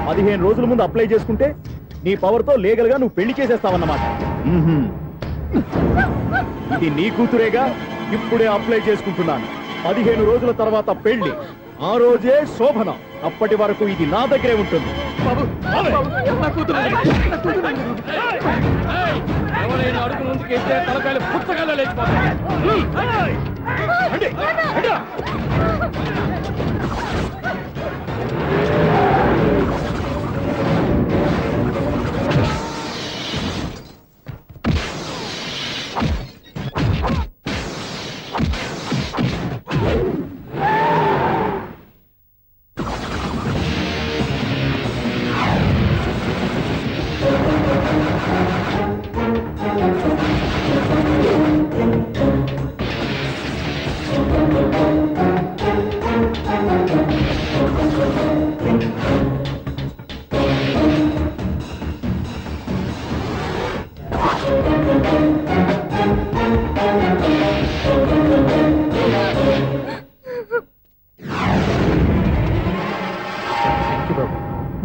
15 రోజుల ముందు అప్లై చేసుకుంటే నీ పవర్ తో లీగల్ గా నువ్వు పెళ్లి చేసేస్తావన్నమాట. ఇది నీ కూతురేగా, ఇప్పుడే అప్లై చేసుకుంటున్నాను. 15 రోజుల తర్వాత పెళ్లి, ఆ రోజే శోభన. అప్పటి వరకు ఇది నా దగ్గరే ఉంటుంది. ఎవరైనా అడుగు ముందుకేస్తే తలకాయలు పుస్తకాలు లేచిపోతాయి.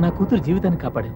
నా కూతురు జీవితాన్ని కాపాడు.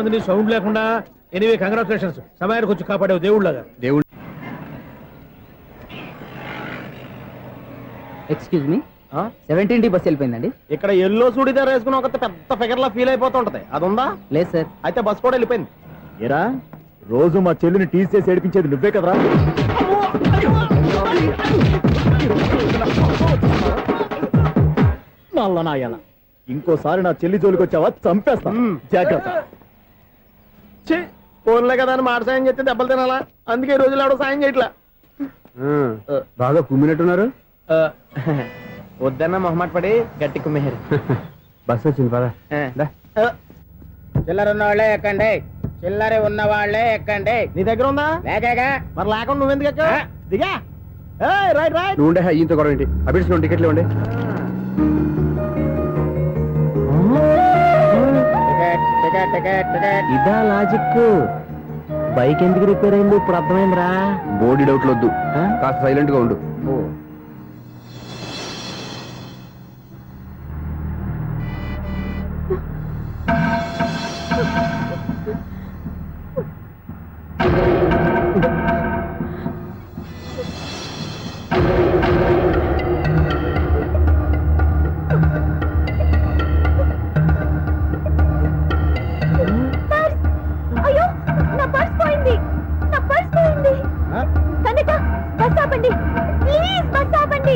మందిని సౌండ్ లేకుండా. ఎనీవే కంగ్రాచులేషన్స్, సమయానికి వచ్చి కాపాడావు దేవుళ్ళగా. దేవుడు ఎక్స్క్యూజ్ మీ 17D బస్ వెళ్ళిపోయిందండి. ఇక్కడ ఎల్లో చూడిదార్ వేసుకుని ఒక పెద్ద ఫిగర్ లా ఫీల్ అయిపోతుంటది, అది ఉందా? లేదు సార్. అయితే బస్ కూడా వెళ్ళిపోయింది. ఏరా రోజు మా చెల్లిని టీస్ చేసి ఏడిపించేది నువ్వే కదరా? నాయన ఇంకోసారి నా చెల్లి జోలికి వచ్చావా చంపేస్తా, జాగ్రత్త. ఫోన్లే కదా అని మాట సాయం చేస్తే దెబ్బలు తినాలా? అందుకే ఈ రోజులు ఎవడో సాయం చేయట్లా. బాగా కుమ్మినట్టున్నారు. వద్దన్న మొహమాట పడి గట్టి కుమ్మేహారు. బస్ వచ్చింది పద. చిల్లర ఉన్న వాళ్ళే ఎక్కండి, చిల్లర ఉన్న వాళ్ళే ఎక్కండి. నీ దగ్గర ఉందా? లేకగా మరి లేకుండా నువ్వెందుకు ఎక్కావు? దిగా. Right right. నువ్వు ఉండే ఈయంతో గొడవ ఏంటి? అభిడ్స్ టికెట్లు ఇవ్వండి. Ticket ticket ticket ticket. ఇదా లాజిక్. బైక్ ఎందుకు రిపేర్ అయింది ఇప్పుడు అర్థమైందిరా. బోడీ డౌట్లు వద్దు, కాస్త సైలెంట్ గా ఉండు. అయ్యో, నా పర్స్ పోయింది, నా పర్స్ పోయింది. కండక్టర్, బస్ ఆపండి ప్లీజ్, బస్ ఆపండి.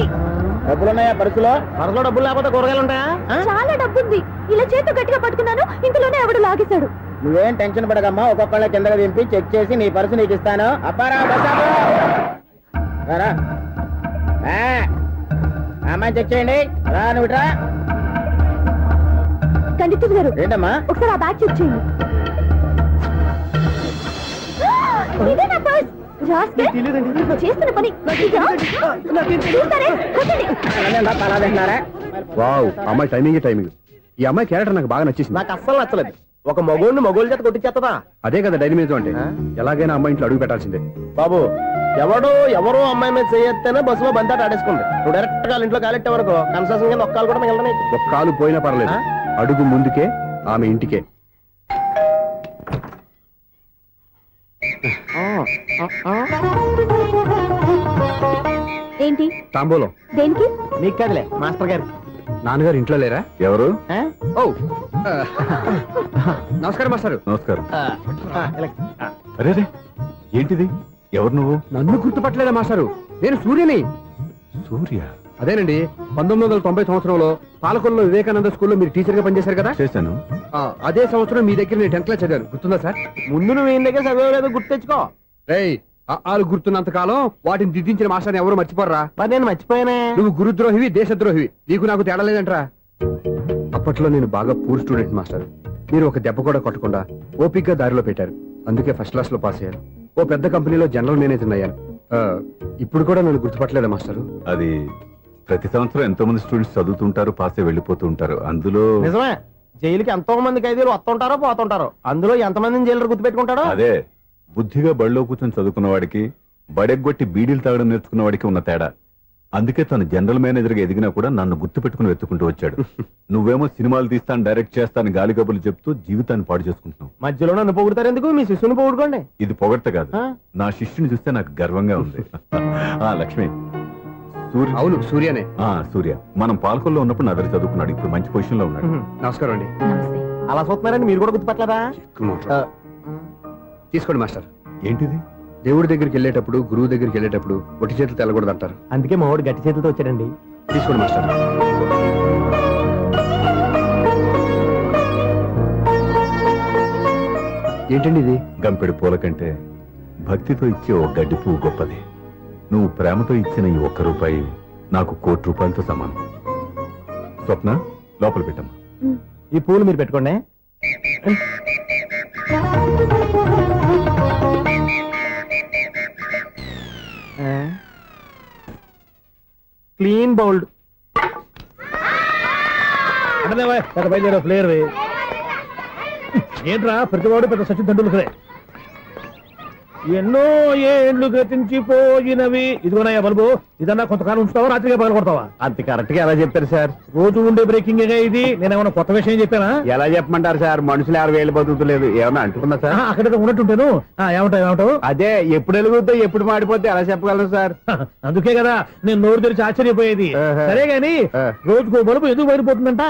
డబ్బులు ఉన్నాయా పర్సులో? పర్సులో డబ్బులు లేకపోతే కూరగాయలు ఉంటాయా? చాలా డబ్బుంది. ఇలా చేతితో గట్టిగా పట్టుకున్నాను, ఇంతలోనే ఎవడు లాగేశాడు. నువ్వేం టెన్షన్ పడకమ్మా, ఒక్కొక్కళ్ళ కిందగా దింపి చెక్ చేసి నీ పర్సు నీకు ఇస్తాను. అబ్బారా బస్ ఆపు. రా అమ్మాయి చెక్ చేయండి. రా నువ్వు రా. కండక్టర్ గారు, ఏంటమ్మా? ఒకసారి ఆ బ్యాగ్ చెక్ చేయండి. ఇదే నా పర్స్. రాస్కెల్, నువ్వు చేస్తున్న పని చూస్తారే, కొట్టండి. వావ్, అమ్మాయి టైమింగ్ టైమింగ్. ఈ అమ్మాయి క్యారెక్టర్ నాకు బాగా నచ్చేసింది. నాకు అస్సలు నచ్చలేదు. ఒక మగోడిని మగోళ్ళ చేత కొట్టించేస్తుందా? అదే కదా డైనమిజం అంటే. ఎలాగైనా అమ్మాయి ఇంట్లో అడుగు పెట్టాల్సిందే. బాబు, ఎవరో అమ్మాయి మీద చేయొత్తేనే బస్సులో బంతాట ఆడేసుకుంది. నువ్వు డైరెక్ట్ గా ఇంట్లో కాలెట్టే వరకు కన్సెషన్ కింద ఒక్కలు కూడా మిగలనే. ఒక కాలు పోయినా పర్లేదు, అడుగు ముందుకే, ఆమె ఇంటికే. ఏంటి తాంబూలం దేనికి? నీకు కదలే, మాస్టర్ గారు. నాన్నగారు ఇంట్లో లేరా? ఎవరు? ఓ నమస్కారం మాస్టారు. నమస్కారం. అరే ఏంటిది? ఎవరు నువ్వు? నన్ను గుర్తుపట్టలేదా మాస్టారు? నేను సూర్యని. సూర్య? అదేనండి, 1990 సంవత్సరంలో పాలకొల్లో వివేకానంద స్కూల్లో మీరు టీచర్ గా పనిచేశారు కదా? చేశాను. అదే సంవత్సరం మీ దగ్గర నేను 10th క్లాస్ చదివాను, గుర్తుందా సార్? ముందు నువ్వు ఈయన దగ్గర చదవలేదు, గుర్తు తెచ్చుకో. రేయ్, ఆలు గుర్తున్నంత కాలం వాటిని దిద్దించిన మాస్టర్ని ఎవరు మర్చిపోర్రా? మరి నేను మర్చిపోయానే. నువ్వు గురుద్రోహివి, దేశద్రోహివి. నీకు నాకు తేడా లేదంట్రా. అప్పట్లో నేను బాగా పూర్ స్టూడెంట్ మాస్టర్. మీరు ఒక దెబ్బ కూడా కొట్టకుండా ఓపిగ్గా దారిలో పెట్టారు. అందుకే ఫస్ట్ క్లాస్ లో పాస్ అయ్యారు. ఓ పెద్ద కంపెనీలో జనరల్ మేనేజర్ అయ్యాను. ఇప్పుడు కూడా నన్ను గుర్తుపట్టలేదా మాస్టర్? అది ప్రతి సంవత్సరం ఎంతో మంది స్టూడెంట్స్ చదువుతుంటారు, పాస్ అయి వెళ్ళిపోతూ ఉంటారు. అందులో నిజమే, జైలుకి ఎంతో మంది ఖైదీలు వస్తుంటారో పోతుంటారో. అందులో ఎంతమందిని జైలు గుర్తుపెట్టుకుంటాడో. అదే బుద్ధిగా బడిలో కూర్చొని చదువుకున్న వాడికి, బడెగ్గొట్టి బీడీలు తాగడం నేర్చుకున్న వాడికి ఉన్న తేడా. అందుకే తను జనరల్ మేనేజర్ గా ఎదిగినా కూడా నన్ను గుర్తు పెట్టుకుని వెతుకుంటూ వచ్చాడు. నువ్వేమో సినిమాలు తీస్తాను, డైరెక్ట్ చేస్తాను గాలి కబుర్లు చెప్తూ జీవితాన్ని పాడు చేసుకుంటున్నావు. మధ్యలో నన్ను పొగుడతారు ఎందుకు? మీ శిష్యుని పొగుడుకోండి. ఇది పొగడ్త కాదు, నా శిష్యుని చూస్తే నాకు గర్వంగా ఉంది. లక్ష్మి, అవును సూర్యనే. సూర్య మనం పాలకొల్లో ఉన్నప్పుడు నా దగ్గర చదువుకున్నాడు. ఇప్పుడు మంచి పొజిషన్ లో ఉన్నాడు. నమస్కారం అండి. అలా చూస్తున్నారని మీరు కూడా గుర్తుపట్టలేదా? తీసుకోండి మాస్టర్. ఏంటిది? దేవుడి దగ్గరికి వెళ్ళేటప్పుడు, గురువు దగ్గరికి వెళ్ళేటప్పుడు ఒట్టి చేతులు తెల్లకూడదు అంటారు. అందుకే మా వాడు గట్టి చేతులతో వచ్చాడండి. తీసుకోండి మాస్టర్. ఏంటండి ఇది? గంపెడు పూల కంటే భక్తితో ఇచ్చే ఓ గడ్డి పువ్వు గొప్పది. నువ్వు ప్రేమతో ఇచ్చిన ఈ ₹1 నాకు ₹1,00,00,000తో సమానం. స్వప్న, లోపల పెట్టమ్మా. ఈ పూలు మీరు పెట్టుకోండి. Clean bowled. బయలుదేరా ప్లేయర్. ఏంట్రా ప్రతివాడు పెద్ద సచిన్ తెండూల్కరే. ఎన్నో ఏండ్లు గతించిపోయినవి. ఇదిగోనయ్యా బల్బు, ఇదన్నా కొంతకాలం ఉంచుతావా, రాత్రిగా పగల కొడతావా? అంత కరెక్ట్ గా ఎలా చెప్తారు సార్? రోజు ఉండే బ్రేకింగ్ ఇది. నేనేమన్నా కొత్త విషయం చెప్పానా? ఎలా చెప్పమంటారు సార్? మనుషులు 60 బతుకుతలేదు, ఏమన్నా అంటున్నా సార్? అక్కడ ఉన్నట్టుంటాను. ఏమంటావు? అదే ఎప్పుడు వెలుగుతో ఎప్పుడు మాడిపోతే ఎలా చెప్పగలరు సార్? అందుకే కదా నేను నోరు తెరిచి ఆశ్చర్యపోయేది. సరే గాని రోజుకో బల్బు ఎందుకు బయటపోతుందంట?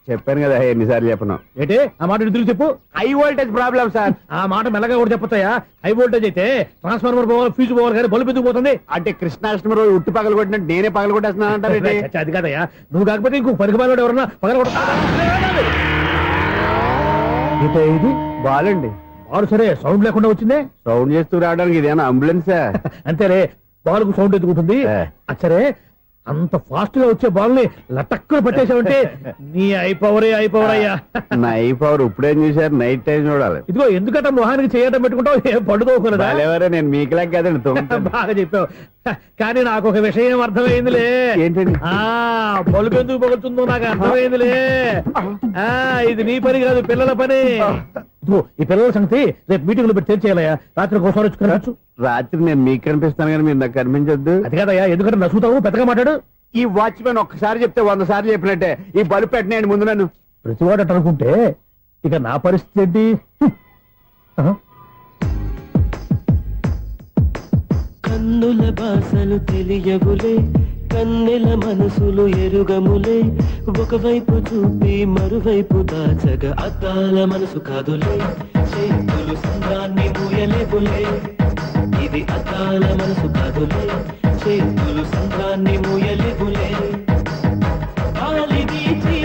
చెప్పాను కదా ఎన్నిసార్లు చెప్పను. ఏంటే ఆ మాట ఇద్దరు చెప్పు. High voltage problem sir. ఆ మాట మెల్లగా కూడా చెప్పొస్తాయా? హై వోల్టేజ్ అయితే ట్రాన్స్ఫార్మర్ పోవాలి, ఫ్యూజ్ పోవాలి, కానీ బల్బు ఎందుకు పోతుంది? అంటే కృష్ణాష్టమి రోజు ఉట్టి పగలు కొట్టినట్టు నేనే పగలు కొట్టేస్తున్నాను అంటారు. అది కాదయ్యా, నువ్వు కాకపోతే ఇంకో పనికి బాగా ఎవరన్నా పగల కొడతా. ఇది బాలండి. బాలు సరే సౌండ్ లేకుండా వచ్చిందే. సౌండ్ చేస్తూ రావడానికి ఇదేనా అంబులెన్స్? అంతేలే, బాలుకు సౌండ్ ఎదుగుతుంది. సరే అంత ఫాస్ట్ గా వచ్చే బాల్ ని లటక్కులు పట్టేసావంటే నీ ఐపవర్ అయ్యా. నా పవర్ ఇప్పుడేం చూసారు? నైట్ టైం చూడాలి. ఇదిగో ఎందుకంటే మొహానికి చేయడం పెట్టుకుంటావు, ఏం పడుకోకూడదా? ఎవరే నేను మీకులా కదండి. బాగా చెప్పావు. కానీ నాకు ఒక విషయం అర్థమైందిలే. ఏంటండి? బల్బు ఎందుకు పగులుతుందో నాకు అర్థమైందిలే. ఇది నీ పని కాదు, పిల్లల పని. ఇదిగో ఈ పిల్లల సంగతి రేపు మీటింగ్ లో పెట్టి తెలిసేయాలయ్యా. రాత్రి ఒకసారి వచ్చి కనవచ్చు. రాత్రి నేను మీకు కనిపిస్తాను కానీ మీరు నాకు కనిపించొద్దు. అది కాదయ్యా, ఎందుకంటే నసుగుతావు, పెద్దగా మాట్లాడు. ఈ వాచ్మెన్ ఒక్కసారి చెప్తే 100 సార్లు చెప్పినట్టే. ఈ బల్బు పెట్టినాయండి ముందు నన్ను. ప్రతివాడు అట్ట అనుకుంటే ఇక నా పరిస్థితి ఏంటి? కన్నుల భాషలు తెలియవులే, కన్నెల మనసులు ఎరుగములే, ఒకవైపు చూపి మరువైపు దాచగ అద్దాల మనసు కాదులే, చేతులు సంద్రాన్ని మూయలేవులే, ఇది అద్దాల మనసు కాదులే, చేతులు సంద్రాన్ని మూయలేవులే, గాలి వీచి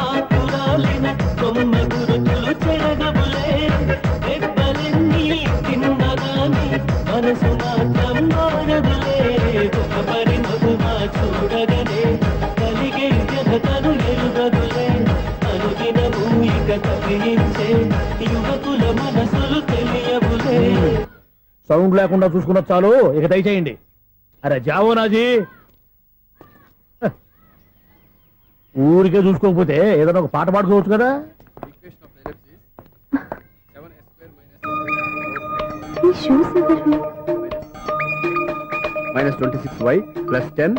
ఆకురాలిన కొమ్మ గురుతులు చెరగవులే, దెబ్బలెన్ని తిన్నగాని మనసు మాత్రం మారదులే, ఒక పరి మగువా చూడగనే కలిగే వ్యధతను ఎరుగదులే, అనుదినము ఇక తప్పించే యువకుల మనసులు తెలియవులే. సౌండ్ లేకుండా చూసుకున్న చాలు, ఇక దయచేయండి. అరే జావో నాజీ, ఊరికే చూసుకోకపోతే ఏదైనా ఒక పాట పాడుకోవచ్చు కదా. -26y + 10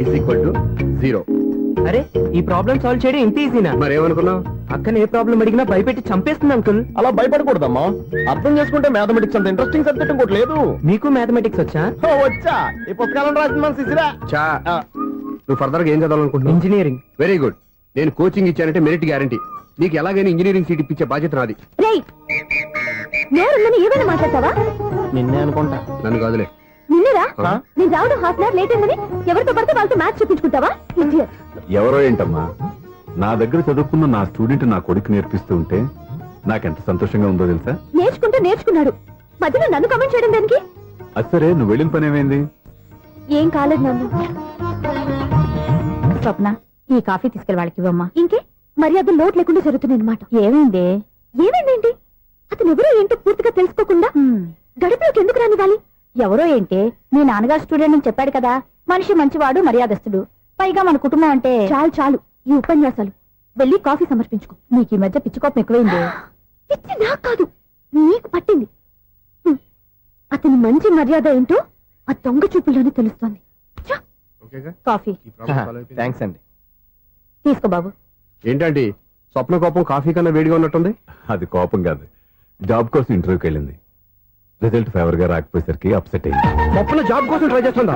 = 0. అరే ఈ ప్రాబ్లం సాల్వ్ చేయడం ఇంత ఈజీనా? మరేమనుకున్నావు? అక్కనే ఏ ప్రాబ్లం అడిగినా భయపెట్టి చంపేస్తుంది అంకుల్. అలా భయపడకూడదమ్మా. అర్థం చేసుకుంటే మ్యాథమెటిక్స్ అంత ఇంట్రెస్టింగ్ సబ్జెక్ట్ ఇంకోటి లేదు. మీకు మ్యాథమెటిక్స్ వచ్చా? వచ్చా, ఈ పుస్తకాలను రాసిన మన శిశిరా. నువ్వు ఫర్దర్ గా ఏం చదవాలనుకుంటున్నావు? ఇంజనీరింగ్. Very good. నేను కోచింగ్ ఇచ్చానంటే మెరిట్ గ్యారంటీ. నీకు ఎలాగైనా ఇంజనీరింగ్ సీట్ ఇప్పించే బాధ్యత నాది. ఏమైనా మాట్లాడతావా? నిన్నే అనుకుంటా. నన్ను కాదులే. నిన్నరా నేను రావడం హాఫ్ అన్ అవర్ లేట్ అయిందని ఎవరితో పడితే వాళ్ళతో మ్యాచ్ చూపించుకుంటావా? ఎవరో ఏంటమ్మా, నా దగ్గర చదువుకున్న నా స్టూడెంట్ నా కొడుకు నేర్పిస్తూ ఉంటే నాకెంత సంతోషంగా ఉందో తెలుసా? నేర్చుకున్నాడు, మధ్యలో నన్ను కమెంట్ చేయడం దానికి? అది సరే, నువ్వు వెళ్ళిన పని ఏమైంది? ఏం కాలేదు నాన్న. స్వప్న, ఈ కాఫీ తీసుకెళ్ళి వాళ్ళకి ఇవ్వమ్మా. ఇంకే మర్యాద లోటు లేకుండా జరుగుతుంది అనమాట. ఏమైందేంటి? అతను ఎవరో ఏంటో పూర్తిగా తెలుసుకోకుండా గడుపులోకి ఎందుకు రానివ్వాలి? ఎవరో ఏంటి, మీ నాన్నగారు స్టూడెంట్ అని చెప్పాడు కదా. మనిషి మంచివాడు, మర్యాదస్తుడు, పైగా మన కుటుంబం అంటే. చాలు ఈ ఉపన్యాసాలు, వెళ్ళి కాఫీ సమర్పించుకో. నీకు ఈ మధ్య పిచ్చుకోపం ఎక్కువైంది. పిచ్చి నాకు కాదు, నీకు పట్టింది. అతని మంచి మర్యాద ఏంటో ఆ దొంగ చూపుల్లోనే తెలుస్తోంది. కాఫీ థ్యాంక్స్ అండి. తీసుకో బాబు. ఏంటంటే స్వప్న కోపం కాఫీ కన్నా వేడిగా ఉన్నట్టుంది? అది కోపం కాదు, జాబ్ కోసం ఇంటర్వ్యూకి వెళ్ళింది. రిజల్ట్ ఫేవర్ గా రాకపోయేసరికి అప్సెట్ అయింది. స్వప్న జాబ్ కోసం ట్రై చేస్తుందా?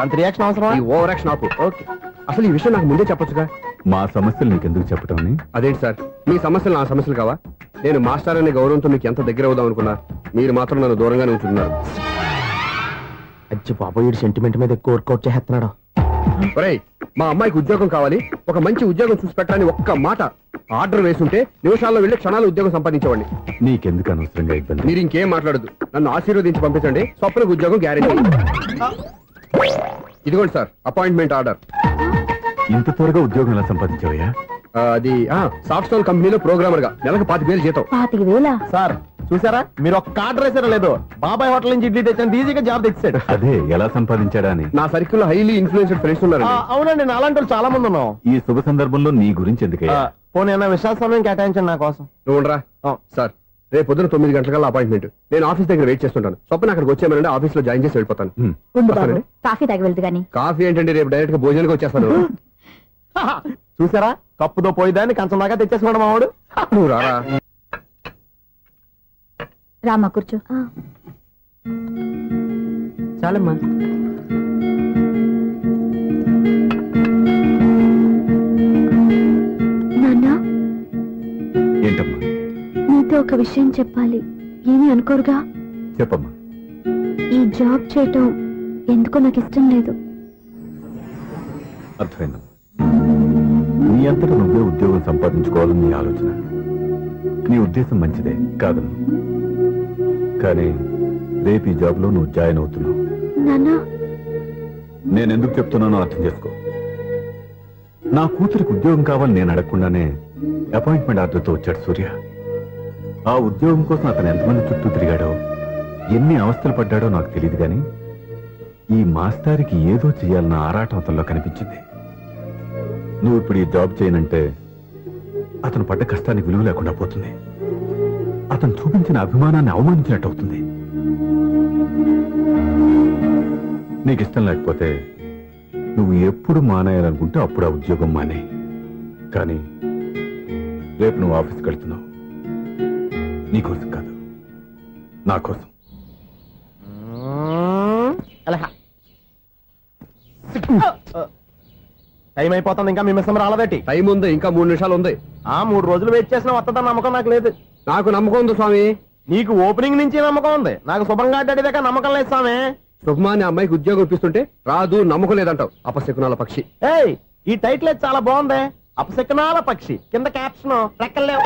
అంత రియాక్షన్ అవసరం? ఈ ఓవర్ యాక్షన్ ఆపు. ఓకే, అసలు ఈ విషయం నాకు ముందే చెప్పొచ్చుగా. మా సమస్యలు నీకెందుకు చెప్పటం? అదేంటి సార్, మీ సమస్యలు నా సమస్యలు కావా? నేను మాస్టర్ అనే గౌరవంతో మీకు ఎంత దగ్గర అవుదాం అనుకున్నా, మీరు మాత్రం నన్ను దూరంగానే ఉంటున్నారు. అచ్చి బాబు, సెంటిమెంట్ మీద ఎక్కువ వర్కౌట్ చేస్తున్నాడు. ఒరేయ్, మా అమ్మాయికి ఉద్యోగం కావాలి, ఒక మంచి ఉద్యోగం చూసి పెట్టాలని ఒక్క మాట ఆర్డర్ వేసుంటే నిమిషాల్లో వెళ్ళి క్షణాలు ఉద్యోగం సంపాదించేవాడిని. నీకెందుకు అనవసరంగా ఇబ్బంది? మీరు ఇంకేం మాట్లాడదు, నన్ను ఆశీర్వదించి పంపించండి. స్వప్నకు ఉద్యోగం గ్యారెంటీ. ఇదిగోండి సార్, అపాయింట్మెంట్ ఆర్డర్. ఇంత త్వరగా ఉద్యోగం ఎలా సంపాదించావయ్యా? అది సాఫ్ట్వేర్ కంపెనీలో ప్రోగ్రామర్ గా నెలకు 25,000 జీతం. 25,000? సార్ చూసారా, మీరు ఒక్క కార్డు రేసారా లేదు, బాబాయ్ హోటల్ నుంచి ఇడ్లీ తెచ్చాను, ఈజీగా జాబ్ తెచ్చాడు. అదే ఎలా సంపాదించాడా అని. నా సర్కిల్ లో హైలీ ఇన్ఫ్లుయెన్స్డ్ ఫ్రెండ్స్ ఉన్నారు. అవునండి, నా అలాంటి వాళ్ళు చాలా మంది ఉన్నాం. ఈ శుభ సందర్భంలో నీ గురించి ఎందుకయ్యా? పోనీ విశాల సమయం కేటాయించండి నా కోసం. నువ్వు ఉండరా సార్, రేపు పొద్దున 9 గంటలకల్లా అపాయింట్మెంట్. నేను ఆఫీస్ దగ్గర వెయిట్ చేస్తుంటాను. స్వప్న అక్కడికి వచ్చేయమనండి, ఆఫీస్ లో జాయిన్ చేసి వెళ్ళిపోతాను. వస్తానండి. కాఫీ తాగి వెళ్తు గాని. కాఫీ ఏంటండి, రేపు డైరెక్ట్ గా భోజనానికి వచ్చేస్తాను. చూసారా, కప్పుతో పోయిదాన్ని కంచం దాకా తెచ్చేసుకున్నాడు మావాడు. నువ్వు రారా. రామా కూర్చో. చాలమ్మా. నాన్న, ఏంటమ్మా? నీతో ఒక విషయం చెప్పాలి. ఏమీ అనుకోరుగా? చెప్పమ్మా. ఈ జాబ్ చేయటం ఎందుకో నాకు ఇష్టం లేదు. అర్థమైందమ్మా. నీ అంతటా నువ్వే ఉద్యోగం సంపాదించుకోవాలని నీ ఆలోచన. నీ ఉద్దేశం మంచిదే కాదను, కానీ రేపు ఈ జాబ్ లో నువ్వు జాయిన్ అవుతున్నావు. నాన్న, నేను ఎందుకు చెప్తున్నానో అర్థం చేసుకో. నా కూతురికి ఉద్యోగం కావాలని నేను అడగకుండానే అపాయింట్మెంట్ ఆర్డర్తో వచ్చాడు సూర్య. ఆ ఉద్యోగం కోసం అతను ఎంతమంది చుట్టూ తిరిగాడో, ఎన్ని అవస్థలు పడ్డాడో నాకు తెలియదు, కానీ ఈ మాస్టారికి ఏదో చెయ్యాలన్న ఆరాటం అతనిలో కనిపించింది. నువ్వు ఇప్పుడు ఈ జాబ్ చేయనంటే అతను పడ్డ కష్టానికి విలువ లేకుండా పోతుంది. అతను చూపించిన అభిమానాన్ని అవమానించినట్టు అవుతుంది. నీకు ఇష్టం లేకపోతే నువ్వు ఎప్పుడు మానేయాలనుకుంటే అప్పుడు ఆ ఉద్యోగం మానే. కానీ రేపు నువ్వు ఆఫీస్కి వెళ్తున్నావు, నీకోసం కాదు, నా కోసం. టైం అయిపోతుంది, ఇంకా మీ మిస్సం రాలేదటి. టైం ఉంది, ఇంకా 3 నిమిషాలు ఉంది. 3 రోజులు వెయిట్ చేసిన వస్తుందని నమ్మకం నాకు లేదు. నాకు నమ్మకం ఉంది స్వామి. నీకు ఓపెనింగ్ నుంచి నమ్మకం ఉంది, నాకు శుభంగా అడ్డాక నమ్మకం లేదు స్వామి. శుభమాని అమ్మాయికి ఉద్యోగం ఇప్పిస్తుంటే రాదు, నమ్మకం లేదంటావు. అపశకునాల పక్షి. ఏయ్, ఈ టైటిల్ అయితే చాలా బాగుంది. అపశకునాల పక్షి, కింద క్యాప్షన్ రెక్కలేవు.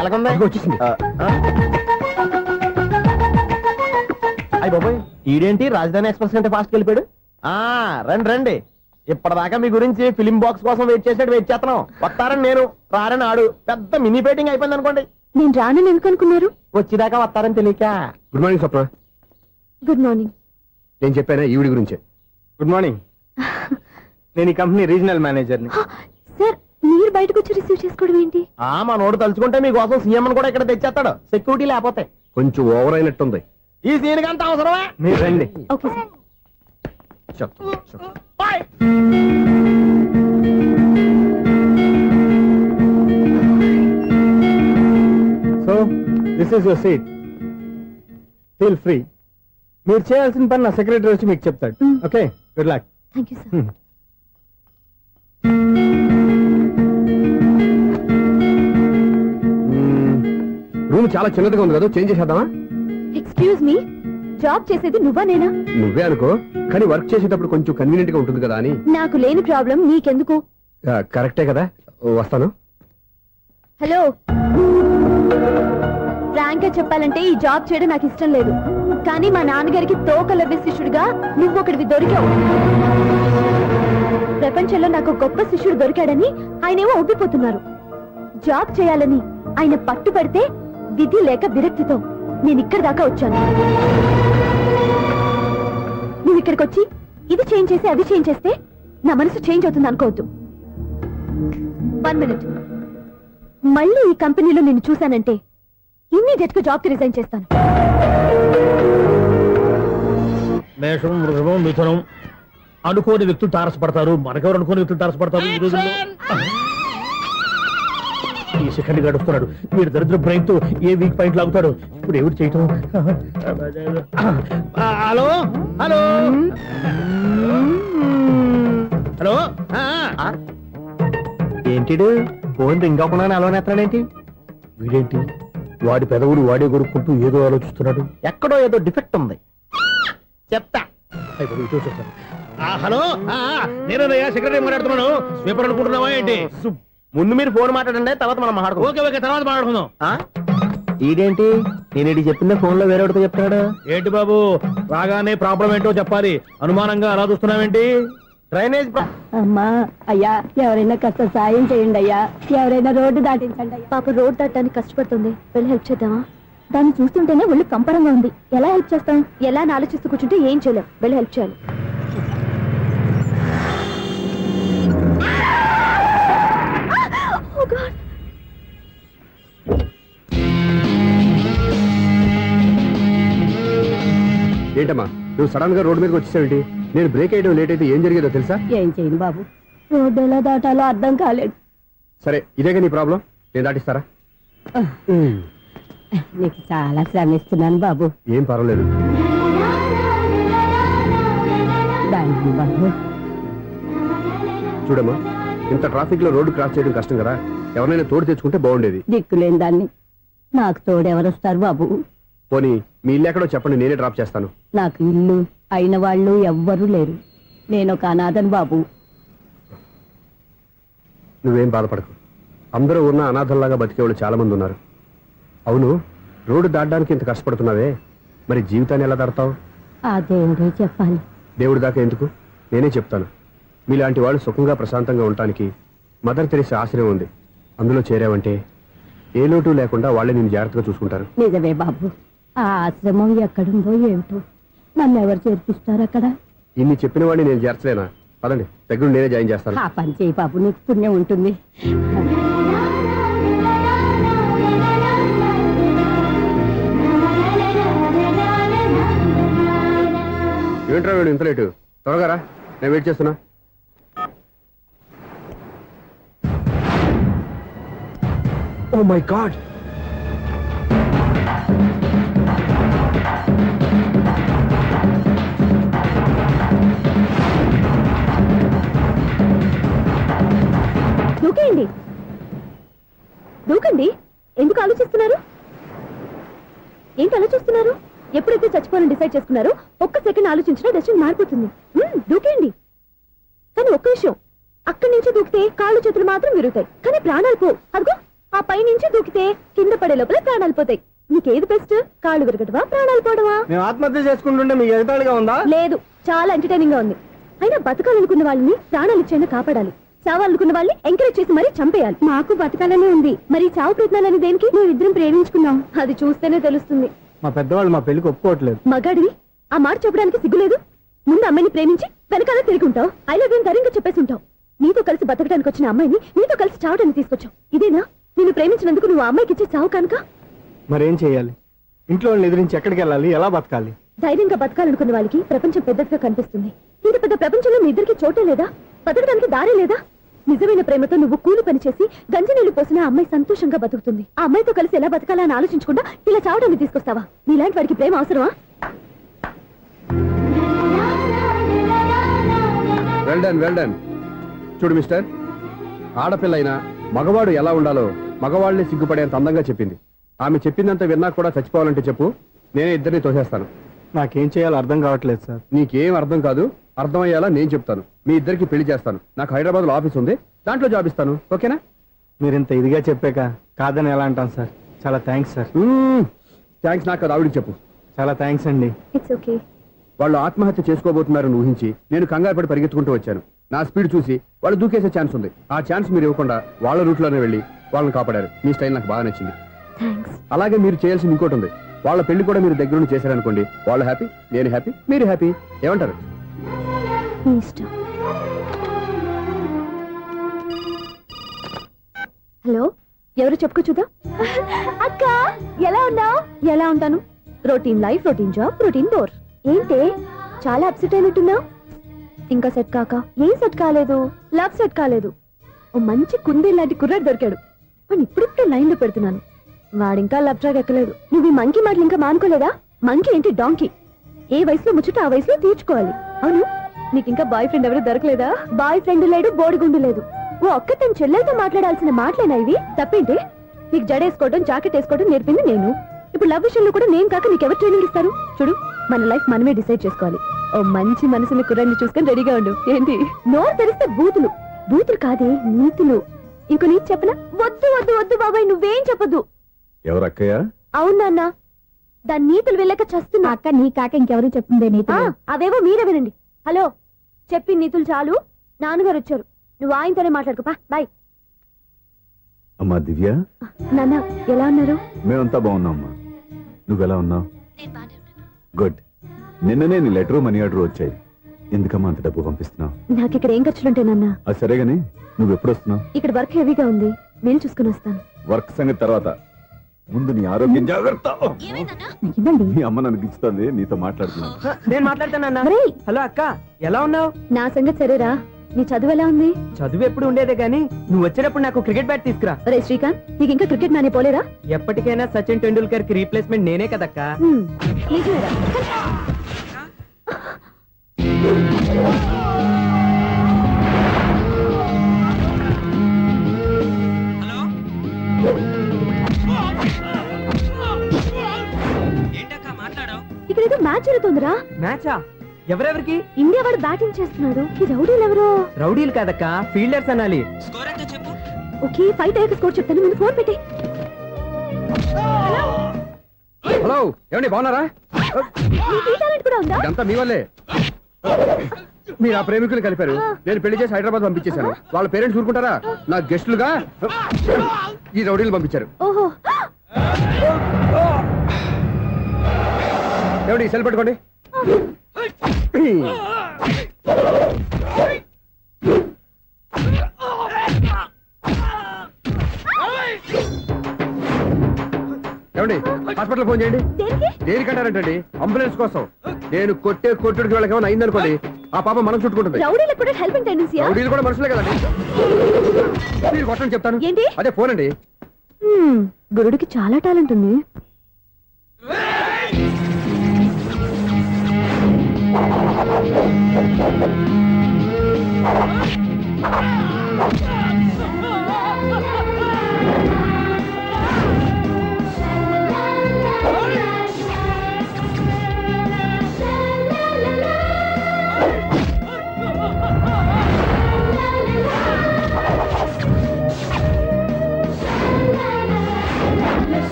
ఎలాగుంది? వచ్చేసింది. అయ్యి బాబోయ్, ఈడేంటి రాజధాని ఎక్స్ప్రెస్ కంటే ఫాస్ట్ వెళ్ళిపోయాడు. రండి రండి. ఇప్పటిదాకా మీ గురించి ఫిలిం బాక్స్ కోసం వెయిట్ చేస్తున్నాం. వస్తారని నేను, రారని ఆడు. పెద్ద మినీ పేటింగ్ అయిపోయింది అనుకోండి. నేను రానని ఎందుకు అనుకున్నారు? వచ్చేదాకా వస్తారని తెలియక. Good morning Swapna. Good morning. నేను చెప్పానా ఈవిడి గురించే. Good morning. నేను ఈ కంపెనీ రీజనల్ మేనేజర్ని. సార్, మీరు బయటకు వచ్చి రిసీవ్ చేసుకోవడం ఏంటి? మా నోడు తలుచుకుంటే మీకోసం సీఎం అని కూడా ఇక్కడ తెచ్చేస్తాడు, సెక్యూరిటీ లేకపోతే. కొంచెం ఓవర్ అయినట్టుంది. ఈ సీన్ కంత అవసరమా? మీరు రండి. Okay sir. So this is your seat. Feel free. మీరు చేయాల్సిన పని నా సెక్రటరీ వచ్చి మీకు చెప్తాడు. Okay, good luck. Thank you sir. Room చాలా చిన్నదిగా ఉంది కదా, చేంజ్ చేసేద్దామా? ఎక్స్క్యూజ్ మీ, జాబ్ చేసేది నువ్వా నేనా? నువ్వే అనుకో, కానీ వర్క్ చేసేటప్పుడు కొంచెం కన్వీనియంట్ గా ఉంటుంది కదా అని. నాకు లేని ప్రాబ్లం నీకెందుకు? కరెక్టే కదా, వస్తాను. హలో, ఫ్రాంక్ గా చెప్పాలంటే ఈ జాబ్ చేయడం నాకు ఇష్టం లేదు. కానీ మా నాన్నగారికి తోకలవ్వే శిష్యుడిగా నువ్వు ఒకటివి దొరికావు. ప్రపంచంలో నాకు గొప్ప శిష్యుడు దొరికాడని ఆయనేమో ఒప్పిపోతున్నారు. జాబ్ చేయాలని ఆయన పట్టుపడితే విధి లేక విరక్తితో నేను ఇక్కడి దాకా వచ్చాను. నువ్వు ఇక్కడికి వచ్చి ఇది చేంజ్ చేసి అది చేంజ్ చేస్తే నా మనసు చేంజ్ అవుతుంది అనుకోవద్దు. 1 మినిట్. మళ్ళీ ఈ కంపెనీలో నేను చూశానంటే ఇమ్మీడియట్ గా జాబ్ కి రిజైన్ చేస్తాను. మేషం, వృషభం, మిథునం. అనుకోని వ్యక్తులు తారసపడతారు. మనకెవరు అనుకోని వ్యక్తులు తారసపడతారు ఈ రోజుల్లో? ఈ సెకండ్ గడుస్తున్నాడు. మీరు దరిద్ర బ్రెయిన్ తో ఏ వీక్ పాయింట్ లాగుతాడు. ఇప్పుడు ఎవరు చేయటం? Hello hello hello. ఏంటిడు ఫోన్ రింగ్ అవ్వకుండా అలవనేస్తాడేంటి? వీడేంటి, వాడి పెదవులు వాడే కొరుక్కుంటూ ఏదో ఆలోచిస్తున్నాడు. ఎక్కడో ఏదో డిఫెక్ట్ ఉంది, చెప్తా. హలో, నేనయ్యా సెక్రటరీ మాట్లాడుతున్నాను. స్వీపర్ అనుకుంటున్నావా ఏంటి? ముందు మీరు ఫోన్ మాట్లాడండి, తర్వాత మనం మాట్లాడుకుందాం. ఓకే ఓకే, తర్వాత మాట్లాడుకుందాం. ఈడేంటి నేను చెప్పిందే ఫోన్ లో వేరేవాడితో చెప్తాడు. ఏంటి బాబు, రాగానే ప్రాబ్లం ఏంటో చెప్పాలి. అనుమానంగా అలా చూస్తున్నావేంటి? డ్రైనేజ్ అమ్మా, అయ్యా ఎవరైనా కాస్త సాయం చేయండి అయ్యా. ఎవరైనా రోడ్డు దాటించండి అయ్యా. పాప రోడ్డు దాటడానికి కష్టపడుతుంది, వెళ్ళి హెల్ప్ చేద్దామా? దాన్ని చూస్తుంటేనే ఒళ్ళు కంపరంగా ఉంది. ఎలా హెల్ప్ చేస్తాం? ఎలా అని ఆలోచిస్తూ కూర్చుంటే ఏం చేయలేం. వెళ్ళి హెల్ప్ చేయాలి. Oh God. ఏంటమ్మా నువ్వు సడన్ గా రోడ్డు మీదకి వచ్చేసావేంటి? నేను బ్రేక్ వేయడం లేట్ అయితే ఏం జరిగేదో తెలుసా? ఏం చేయను బాబు, రోడ్డు ఎలా దాటాలో అర్థం కాలేదు. సరే ఇదేగా నీ ప్రాబ్లం, నేను దాటిస్తారా? నీకు చాలా శ్రమిస్తున్నాను బాబు. ఏం పర్వాలేదు. దానికి బాబు చూడమ్మా, ఇంత ట్రాఫిక్ లో రోడ్డు క్రాస్ చేయడం కష్టం కదా, ఎవరైనా తోడు తెచ్చుకుంటే బాగుండేది. దిక్కులేని దాన్ని నాకు తోడెవరొస్తారు బాబు? పోనీ మీ ఇల్లు ఎక్కడో చెప్పండి, నేనే డ్రాప్ చేస్తాను. నాకు ఇల్లు అయిన వాళ్ళు ఎవ్వరూ లేరు. నేను ఒక అనాథను బాబు. నువ్వేం బాధపడకు, అందరూ ఉన్న అనాథల్లాగా బతికేవాళ్ళు చాలా మంది ఉన్నారు. అవును, రోడ్డు దాటడానికి ఇంత కష్టపడుతున్నావే, మరి జీవితాన్ని ఎలా దాడతావు? ఆ దేవుడే చెప్పాలి. దేవుడి దాకా ఎందుకు, నేనే చెప్తాను. మీలాంటి వాళ్ళు సుఖంగా ప్రశాంతంగా ఉండటానికి మదర్ తెరిసే ఆశ్రయం ఉంది. అందులో చేరావంటే ఏ లోటు లేకుండా వాళ్ళే నేను జాగ్రత్తగా చూసుకుంటారు. నిజమే బాబు, ఆ ఆశ్రమం ఎక్కడుందో ఏమిటో, నన్ను ఎవరు చేర్పిస్తారు అక్కడ? ఇన్ని చెప్పిన వాడిని నేను చేర్చలేనా? పదండి, దగ్గర నేనే జాయిన్ చేస్తాను. ఆ పని చేయి బాబు, నీకు పుణ్యం ఉంటుంది. ఏంట్రా వీడు ఇంత లేటు? త్వరగా రా, నేను వెయిట్ చేస్తున్నా. ఓ మై గాడ్, దూకేయండి, దూకండి. ఎందుకు ఆలోచిస్తున్నారు? ఏంటి ఆలోచిస్తున్నారు? ఎప్పుడైతే చచ్చిపోవాలని డిసైడ్ చేసుకున్నారో ఒక్క సెకండ్ ఆలోచించినా డెసిషన్ మారిపోతుంది. దూకేయండి. కానీ ఒక్క విషయం, అక్కడి నుంచి దూకితే కాళ్ళు చేతులు మాత్రం విరుగుతాయి, కానీ ప్రాణాలు పో. అదిగో ఆ పై నుంచి దూకితే కింద పడే లోపల ప్రాణాలు పోతాయి. నీకేది బెస్ట్? కాళ్ళు విరగటవా, ప్రాణాలు పోవడమా? మేము ఆత్మహత్య చేసుకుంటుంటే మీకు ఎగతాళిగా ఉందా? లేదు, చాలా ఎంటర్టైనింగ్ గా ఉంది. అయినా బతకాలనుకున్న వాళ్ళని ప్రాణాలు ఇచ్చేనా కాపాడాలి, చావాలనుకున్న వాళ్ళని ఎంకరేజ్ చేసి మరీ చంపేయాలి. మాకు బతకాలనే ఉంది, మరి చావు ప్రయత్నాలని దేనికి? మేము ఇద్దరం ప్రేమించుకున్నాం, అది చూస్తేనే తెలుస్తుంది. మా పెద్దవాళ్ళు మా పెళ్లికి ఒప్పుకోవట్లేదు. మగాడివి ఆ మాట చెప్పడానికి సిగ్గులేదు? ముందు అమ్మాయిని ప్రేమించి వెనకాల తిరిగి ఉంటావు, ఐ లవ్ యూ ధైర్యంగా చెప్పేసి ఉంటావు. నీతో కలిసి బతకడానికి వచ్చిన అమ్మాయిని నీతో కలిసి చావడానికి తీసుకొచ్చావు. ఇదేనా నిన్ను ప్రేమించినందుకు నువ్వు ఆ అమ్మాయికి ఇచ్చే చావు కనుక? మరేం చేయాలి? ఇంట్లో వాళ్ళని ఎదిరించి ఎక్కడికి వెళ్ళాలి, ఎలా బతకాలి? ధైర్యంగా బతకాలనుకున్న వాళ్ళకి ప్రపంచం పెద్దదిగా కనిపిస్తుంది. ఇంత పెద్ద ప్రపంచంలో మీ ఇద్దరికి చోటే లేదా? బతకడానికి దారే లేదా? నిజమైన ప్రేమతో నువ్వు కూలి పని చేసి గంజి నీళ్లు పోసిన ఆ అమ్మాయి సంతోషంగా బతుకుతుంది. ఆ అమ్మాయితో కలిసి ఎలా బతకాలా అని ఆలోచించకుండా ఇలా చావడానికి తీసుకొస్తావా? నీలాంటి వాడికి ప్రేమ అవసరమా? Well done, well done. చూడు మిస్టర్, ఆడపిల్ల అయినా మగవాడు ఎలా ఉండాలో మగవాళ్ళని సిగ్గుపడేంత అందంగా చెప్పింది. ఆమె చెప్పిందంత విన్నా కూడా చచ్చిపోవాలంటే చెప్పు, నేనే ఇద్దరిని తోసేస్తాను. నాకేం చేయాలో అర్థం కావట్లేదు సార్. నీకేం అర్థం కాదు, అర్థమయ్యేలా నేను చెప్తాను. మీ ఇద్దరికి పెళ్లి చేస్తాను. నాకు హైదరాబాద్ లో ఆఫీస్ ఉంది, దాంట్లో జాబ్ ఇస్తాను. ఓకేనా? మీరు ఇంత ఇదిగా చెప్పాక కాదని ఎలా అంటాను సార్. చాలా థ్యాంక్స్ సార్. థ్యాంక్స్ నాకు, ఆవిడికి చెప్పు. చాలా థ్యాంక్స్ అండి. It's okay. వాళ్ళు ఆత్మహత్య చేసుకోబోతున్నారని ఊహించి నేను కంగారు పడి పరిగెత్తుకుంటూ వచ్చాను. నా స్పీడ్ చూసి వాళ్ళు దూకేసే ఛాన్స్ ఉంది. ఆ ఛాన్స్ మీరు ఇవ్వకుండా వాళ్ళ రూట్లోనే వెళ్ళి వాళ్ళని కాపాడారు. మీ స్టైల్ నాకు బాగా నచ్చింది. అలాగే మీరు చేయాల్సింది ఇంకోటి ఉంది. వాళ్ళ పెళ్లి కూడా మీరు దగ్గర నుండి చేశారనుకోండి, వాళ్ళు హ్యాపీ, నేను హ్యాపీ, మీరు హ్యాపీ. ఏమంటారు? హలో, ఎవరు చెప్పుకో చూద్దాం. అక్క ఎలా ఉన్నావు? ఎలా ఉంటాను? Routine life, routine job, routine door. ఏంటే చాలా అప్సెట్ అయినట్టున్నావు? ఇంకా సెట్ కాక? ఏం సెట్ కాలేదు? లవ్ సెట్ కాలేదు. ఓ మంచి కుందే లాంటి కుర్రాడు దొరికాడు, వాడిని ఇప్పుడిప్పుడే లైన్ లో పెడుతున్నాను. వాడింకా లవ్ ట్రాక్ ఎక్కలేదు. నువ్వు ఈ మంకీ మాటలు ఇంకా మానుకోలేదా? మంకీ ఏంటి డాంకీ? ఏ వయసులో ముచ్చట ఆ వయసులో తీర్చుకోవాలి. అవును, నీకు ఇంకా బాయ్ ఫ్రెండ్ ఎవరు దొరకలేదా? బాయ్ ఫ్రెండ్ లేడు, బోడిగుండు లేదు. ఓ అక్క తన చెల్లెలతో మాట్లాడాల్సిన మాటలేనా ఇవి? తప్పేంటి? నీకు జడేసుకోవడం, జాకెట్ వేసుకోవడం నేర్పింది నేను. ఇప్పుడు లవ్ విషయంలో కూడా నేను కాక నీకెవరు ట్రైనింగ్ ఇస్తారు? చూడు, మన లైఫ్ మనమే డిసైడ్ చేసుకోవాలి. ఓ మంచి మనసుని కుర్రాన్ని చూసుకొని రెడీగా ఉండు. ఏంటి నోరు తెరిస్తే బూతులు? బూతులు కాదే, నీతులు. ఇంకో నీతి చెప్పనా? వద్దు వద్దు వద్దు బాబాయ్, నువ్వేం చెప్పొద్దు. ఎవరక్కయ్య? అవునా అన్న, దాని నీతులు వెళ్ళక చస్తున్నా. అక్క నీ కాక ఇంకెవరు చెప్తుందే నీతులు? అవేవో మీరే వినండి. హలో, చెప్పి నీతులు చాలు, నాన్నగారు వచ్చారు. నువ్వు ఆయనతోనే మాట్లాడుకోపా. బాయ్. అమ్మా దివ్య, నాన్న ఎలా ఉన్నారు? మేమంతా బాగున్నాం అమ్మా. నువ్వెలా ఉన్నావు? గుడ్. నిన్ననే నీ లెటరు మనీ ఆర్డర్ వచ్చాయి. ఎందుకమ్మా అంత డబ్బు పంపిస్తున్నావు? నాకు ఇక్కడ ఏం ఖర్చులుంటాయి నాన్న. అది సరే గానీ నువ్వు ఎప్పుడు వస్తున్నావు? ఇక్కడ వర్క్ హెవీగా ఉంది, నేను చూసుకుని వస్తాను. వర్క్ సంగతి తర్వాత, ముందు నీ ఆరోగ్యం జాగ్రత్త. ఇదండి మీ అమ్మ నన్ను గిచ్చుతుంది, నీతో మాట్లాడుతున్నాను. నేను మాట్లాడతానన్నా. హలో అక్క, ఎలా ఉన్నావు? నా సంగతి సరేరా, నీ చదువు ఎలా ఉంది? చదువు ఎప్పుడు ఉండేదే గానీ నువ్వు వచ్చేటప్పుడు నాకు క్రికెట్ బ్యాట్ తీసుకురా. రే శ్రీకాంత్, నీకు ఇంకా క్రికెట్ మ్యానే పోలేరా? ఎప్పటికైనా సచిన్ టెండూల్కర్ కి రీప్లేస్మెంట్ నేనే కదక్క. నిజమేరా? ఇక్కడ ఏదో మ్యాచ్ జరుగుతుందిరా. మ్యాచా? ఎవరెవరికి? ఇండియా వాడు బ్యాటింగ్ చేస్తున్నాడు. ఈ రౌడీలు ఎవరు? రౌడీలు కాదక్క, ఫీల్డర్స్ అనాలి. ఓకే, ఫైట్ అయ్యాక స్కోర్ చెప్తాను, ముందు ఫోన్ పెట్టి. హలో, ఏమండి బాగున్నారా? నీకు ఈ టాలెంట్ కూడా ఉందా? ఇదంతా మీ వల్లే. మీరు ఆ ప్రేమికులు కలిపారు, నేను పెళ్లి చేసి హైదరాబాద్ పంపించేశాను. వాళ్ళ పేరెంట్స్ ఊరుకుంటారా? నా గెస్టులుగా ఈ రౌడీలు పంపించారు. ఓహో, ఏమండి సెల్ పెట్టుకోండి. ఏమండి హాస్పిటల్ ఫోన్ చేయండి. దేనికంటారంటండి? అంబులెన్స్ కోసం. నేను కొట్టుడికి వాళ్ళకి ఏమైనా అయిందనుకోండి, ఆ పాప మనం చుట్టుకుంటుంది. రౌడీలకు కూడా హెల్పింగ్ టెండెన్సీ. రౌడీలు కూడా మనుషులే కదండి. మీరు కొట్టండి చెప్తాను. ఏంటి? అదే ఫోన్ అండి. గురుడికి చాలా టాలెంట్ ఉంది.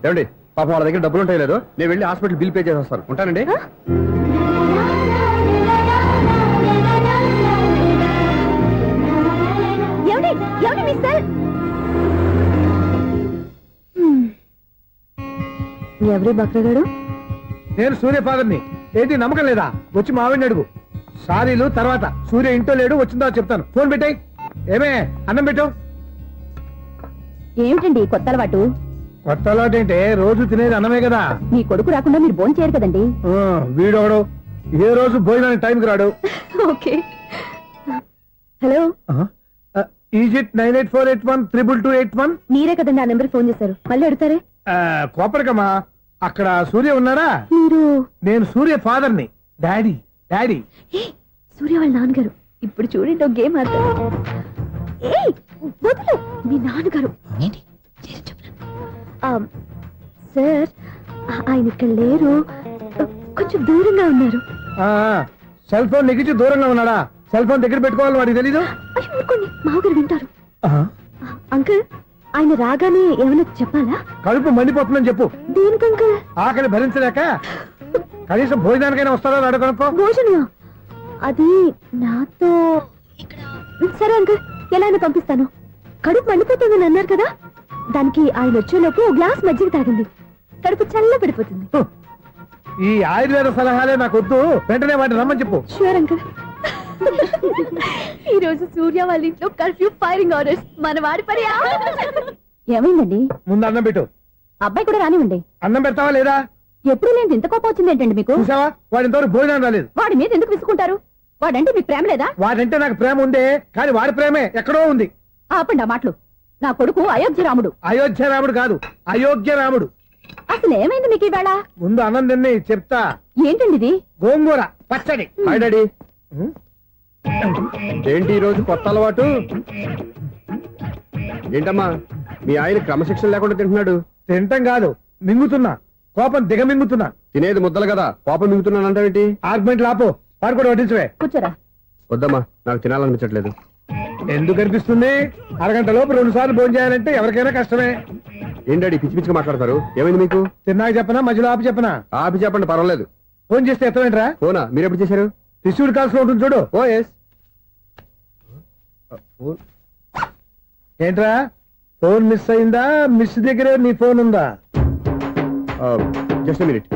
ఏమండి పాపం వాళ్ళ దగ్గర డబ్బులు ఉంటాయి లేదో, నేను వెళ్ళి హాస్పిటల్ బిల్ పే చేసి వస్తాను. ఉంటానండి. ఎవరి బక్రగాడు? నేను సూర్య ఫాదర్ని. ఏంటి నమ్మకం లేదా? వచ్చి మావిడిని అడుగు. సారీలు తర్వాత. సూర్య ఇంట్లో లేడు, వచ్చిందో చెప్తాను. ఫోన్ పెట్టాయి. ఏమే అన్నం పెట్టు. ఏమిటండి కొత్త అలవాటు? కొత్త అలవాటు ఏంటే? రోజు తినేది అన్నమే కదా. మీ కొడుకు రాకుండా మీరు భోజనం చేయరు కదండి. వీడోడు ఏ రోజు భోజనానికి టైంకి రాడు. ఓకే. Hello, is it 9848132281. మీరే కదండి ఆ నెంబర్ ఫోన్ చేశారు, మళ్ళీ అడుగుతారే? కోపరికమ్మా, అక్కడ సూర్య ఉన్నారా? మీరు? నేను సూర్య ఫాదర్ని. Daddy daddy. సూర్య వాళ్ళ నాన్నగారు. ఇప్పుడు చూడండి ఒక గేమ్ ఆడతారు. వదులు, మీ నాన్నగారు. సార్, ఆయన ఇక్కడ లేరు, కొంచెం దూరంగా ఉన్నారు. సెల్ ఫోన్ నెగిచి దూరంగా ఉన్నాడా? సెల్ ఫోన్ దగ్గర పెట్టుకోవాలి, వాడికి తెలీదు. అయ్యో ఊరుకోండి, మామగారు వింటారు. అంకుల్, ఆయన రాగానే ఏమైనా చెప్పాలా? కడుపు మండిపోతుందని చెప్పు. దేనికి అంకుల్? ఆకలి భరించలేక కనీసం భోజనానికైనా వస్తారో అడగనుకో. భోజనం అది నాతో. సరే అంకుల్, ఎలా అయినా పంపిస్తాను. కడుపు మండిపోతుందని అన్నారు కదా, దానికి ఆయన వచ్చేలోపు ఓ గ్లాస్ మజ్జిగ తాగింది, కడుపు చల్ల పడిపోతుంది. ఈ ఆయుర్వేద సలహాలే నాకు వద్దు, వెంటనే వాటిని రమ్మని చెప్పు. Sure uncle. ఈ రోజు సూర్య వాళ్ళ ఇంట్లో కర్ఫ్యూ ఫైరింగ్ ఆర్డర్స్. మన వాడి పని. ఏమైందండి? ముందు అన్నం పెట్టు. అబ్బాయి కూడా రానివ్వండి. అన్నం పెడతావా లేదా? ఎప్పుడు లేని ఇంత కోపం వచ్చింది ఏంటండి మీకు? చూసావా, వాడి ఇంతవరకు భోజనం రాలేదు. వాడి మీద ఎందుకు విసుకుంటారు? వాడంటే మీకు ప్రేమ లేదా? వాడంటే నాకు ప్రేమ ఉందే, కానీ వాడి ప్రేమే ఎక్కడో ఉంది. ఆపండి ఆ మాటలు. నా కొడుకు అయోధ్య రాముడు. అయోధ్య రాముడు కాదు, అయోగ్య రాముడు. అసలు ఏమైంది మీకు ఈవేళ? ముందు అన్నం తిని చెప్తా. ఏంటండి ఇది? గోంగూర పచ్చడి. Hi daddy. ఏంటి ఈ రోజు కొత్త అలవాటు? ఏంటమ్మా, మీ ఆయన క్రమశిక్షణ లేకుండా తింటున్నాడు. తింటం కాదు, మింగుతున్నా. కోపం దిగమింగుతున్నా. తినేది ముద్దలు కదా, కోపం మింగుతున్నానంటావేంటి? ఆర్గ్మెంట్ లాపో, వాడు కూడా వడ్డించవే. కూర్చోరా. వద్దమ్మా, నాకు తినాలనిపించట్లేదు. ఎందుకు అనిపిస్తుంది? అరగంట లోపు 2 సార్లు భోజనం చేయాలంటే ఎవరికైనా కష్టమే. ఏంటండి పిచ్చి పిచ్చిగా మాట్లాడతారు? ఏమైంది మీకు? తిన్నాక చెప్పనా, మధ్యలో ఆపి చెప్పనా? ఆపి చెప్పండి, పర్వాలేదు. ఫోన్ చేస్తే ఎత్తమేంట్రా? ఫోనా మీరు ఎప్పుడు చేశారు? రిసీవ్డ్ కాల్స్ లో ఉంటుంది చూడు. ఓ ఎస్. ఏంట్రా ఫోన్ మిస్ అయిందా? మిస్ దగ్గరే నీ ఫోన్ ఉందా? Just minute.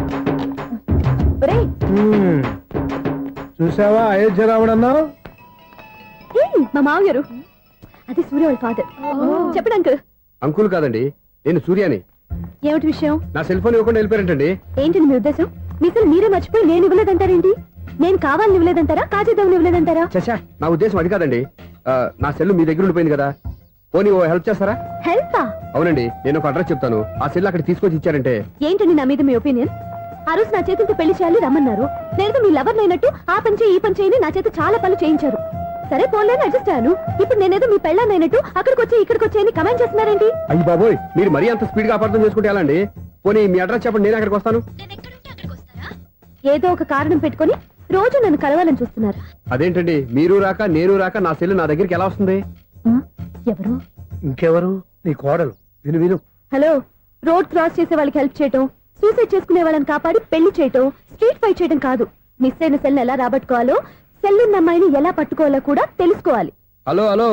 చూసావా అయోధ్య రావడన్నావు? మా మామగారు అది సూర్య వాళ్ళ ఫాదర్. చెప్పండి అంకుల్. అంకుల్ కాదండి, నేను సూర్యాని. ఏమిటి విషయం? నా సెల్ ఫోన్ ఇవ్వకుండా వెళ్ళిపోయారంటండి. ఏంటండి మీ ఉద్దేశం? మీసలు మీరే మర్చిపోయి నేను ఇవ్వలేదంటారేంటి? నేను కావాలని ఇవ్వలేదంటారా, కాజేద్దామని ఇవ్వలేదంటారా? చచ్చా, నా ఉద్దేశం అది కాదండి. నా సెల్ మీ దగ్గర ఉండిపోయింది కదా, పోనీ ఓ హెల్ప్ చేస్తారా? హెల్పా? అవునండి, నేను ఒక అడ్రస్ చెప్తాను, ఆ సెల్ అక్కడ తీసుకొచ్చి ఇచ్చారంటే. ఏంటండి నా మీద మీ ఒపీనియన్? ఆ రోజు నా చేతులతో పెళ్లి చేయాలి రమ్మన్నారు. నేను మీ లవర్ అయినట్టు ఆ పని చేయి ఈ పని చేయని నా చేత చాలా పనులు చేయించారు. సరే పోన్లేని అడ్జస్ట్ అయ్యాను. ఇప్పుడు నేనేదో మీ పెళ్ళాన్ని అయినట్టు అక్కడికి వచ్చి ఇక్కడికి వచ్చి కమెంట్ చేస్తున్నారేంటి? అయ్యి బాబోయ్, మీరు మరీ అంత స్పీడ్ గా అపార్థం చేసుకుంటే ఎలా అండి? పోనీ మీ అడ్రస్ చెప్పండి, నేను అక్కడికి వస్తాను. ఏదో ఒక కారణం పెట్టుకొని రోజు నన్ను కలవాలని చూస్తున్నారు. అదేంటండి, మీరు రాక నేను రాక నా సెల్ నా దగ్గరికి ఎలా వస్తుంది? ఎవరు? ఇంకెవరు? నీ కోడలు. విను విను. హలో, రోడ్ క్రాస్ చేసే వాళ్ళకి హెల్ప్ చేయటం, సూసైడ్ చేసుకునే వాళ్ళని కాపాడి పెళ్లి చేయటం, స్ట్రీట్ ఫైట్ చేయడం కాదు. మిస్ అయిన సెల్ ఎలా రాబట్టుకోవాలో, సెల్ ఉన్న అమ్మాయిని ఎలా పట్టుకోవాలో కూడా తెలుసుకోవాలి. హలో హలో,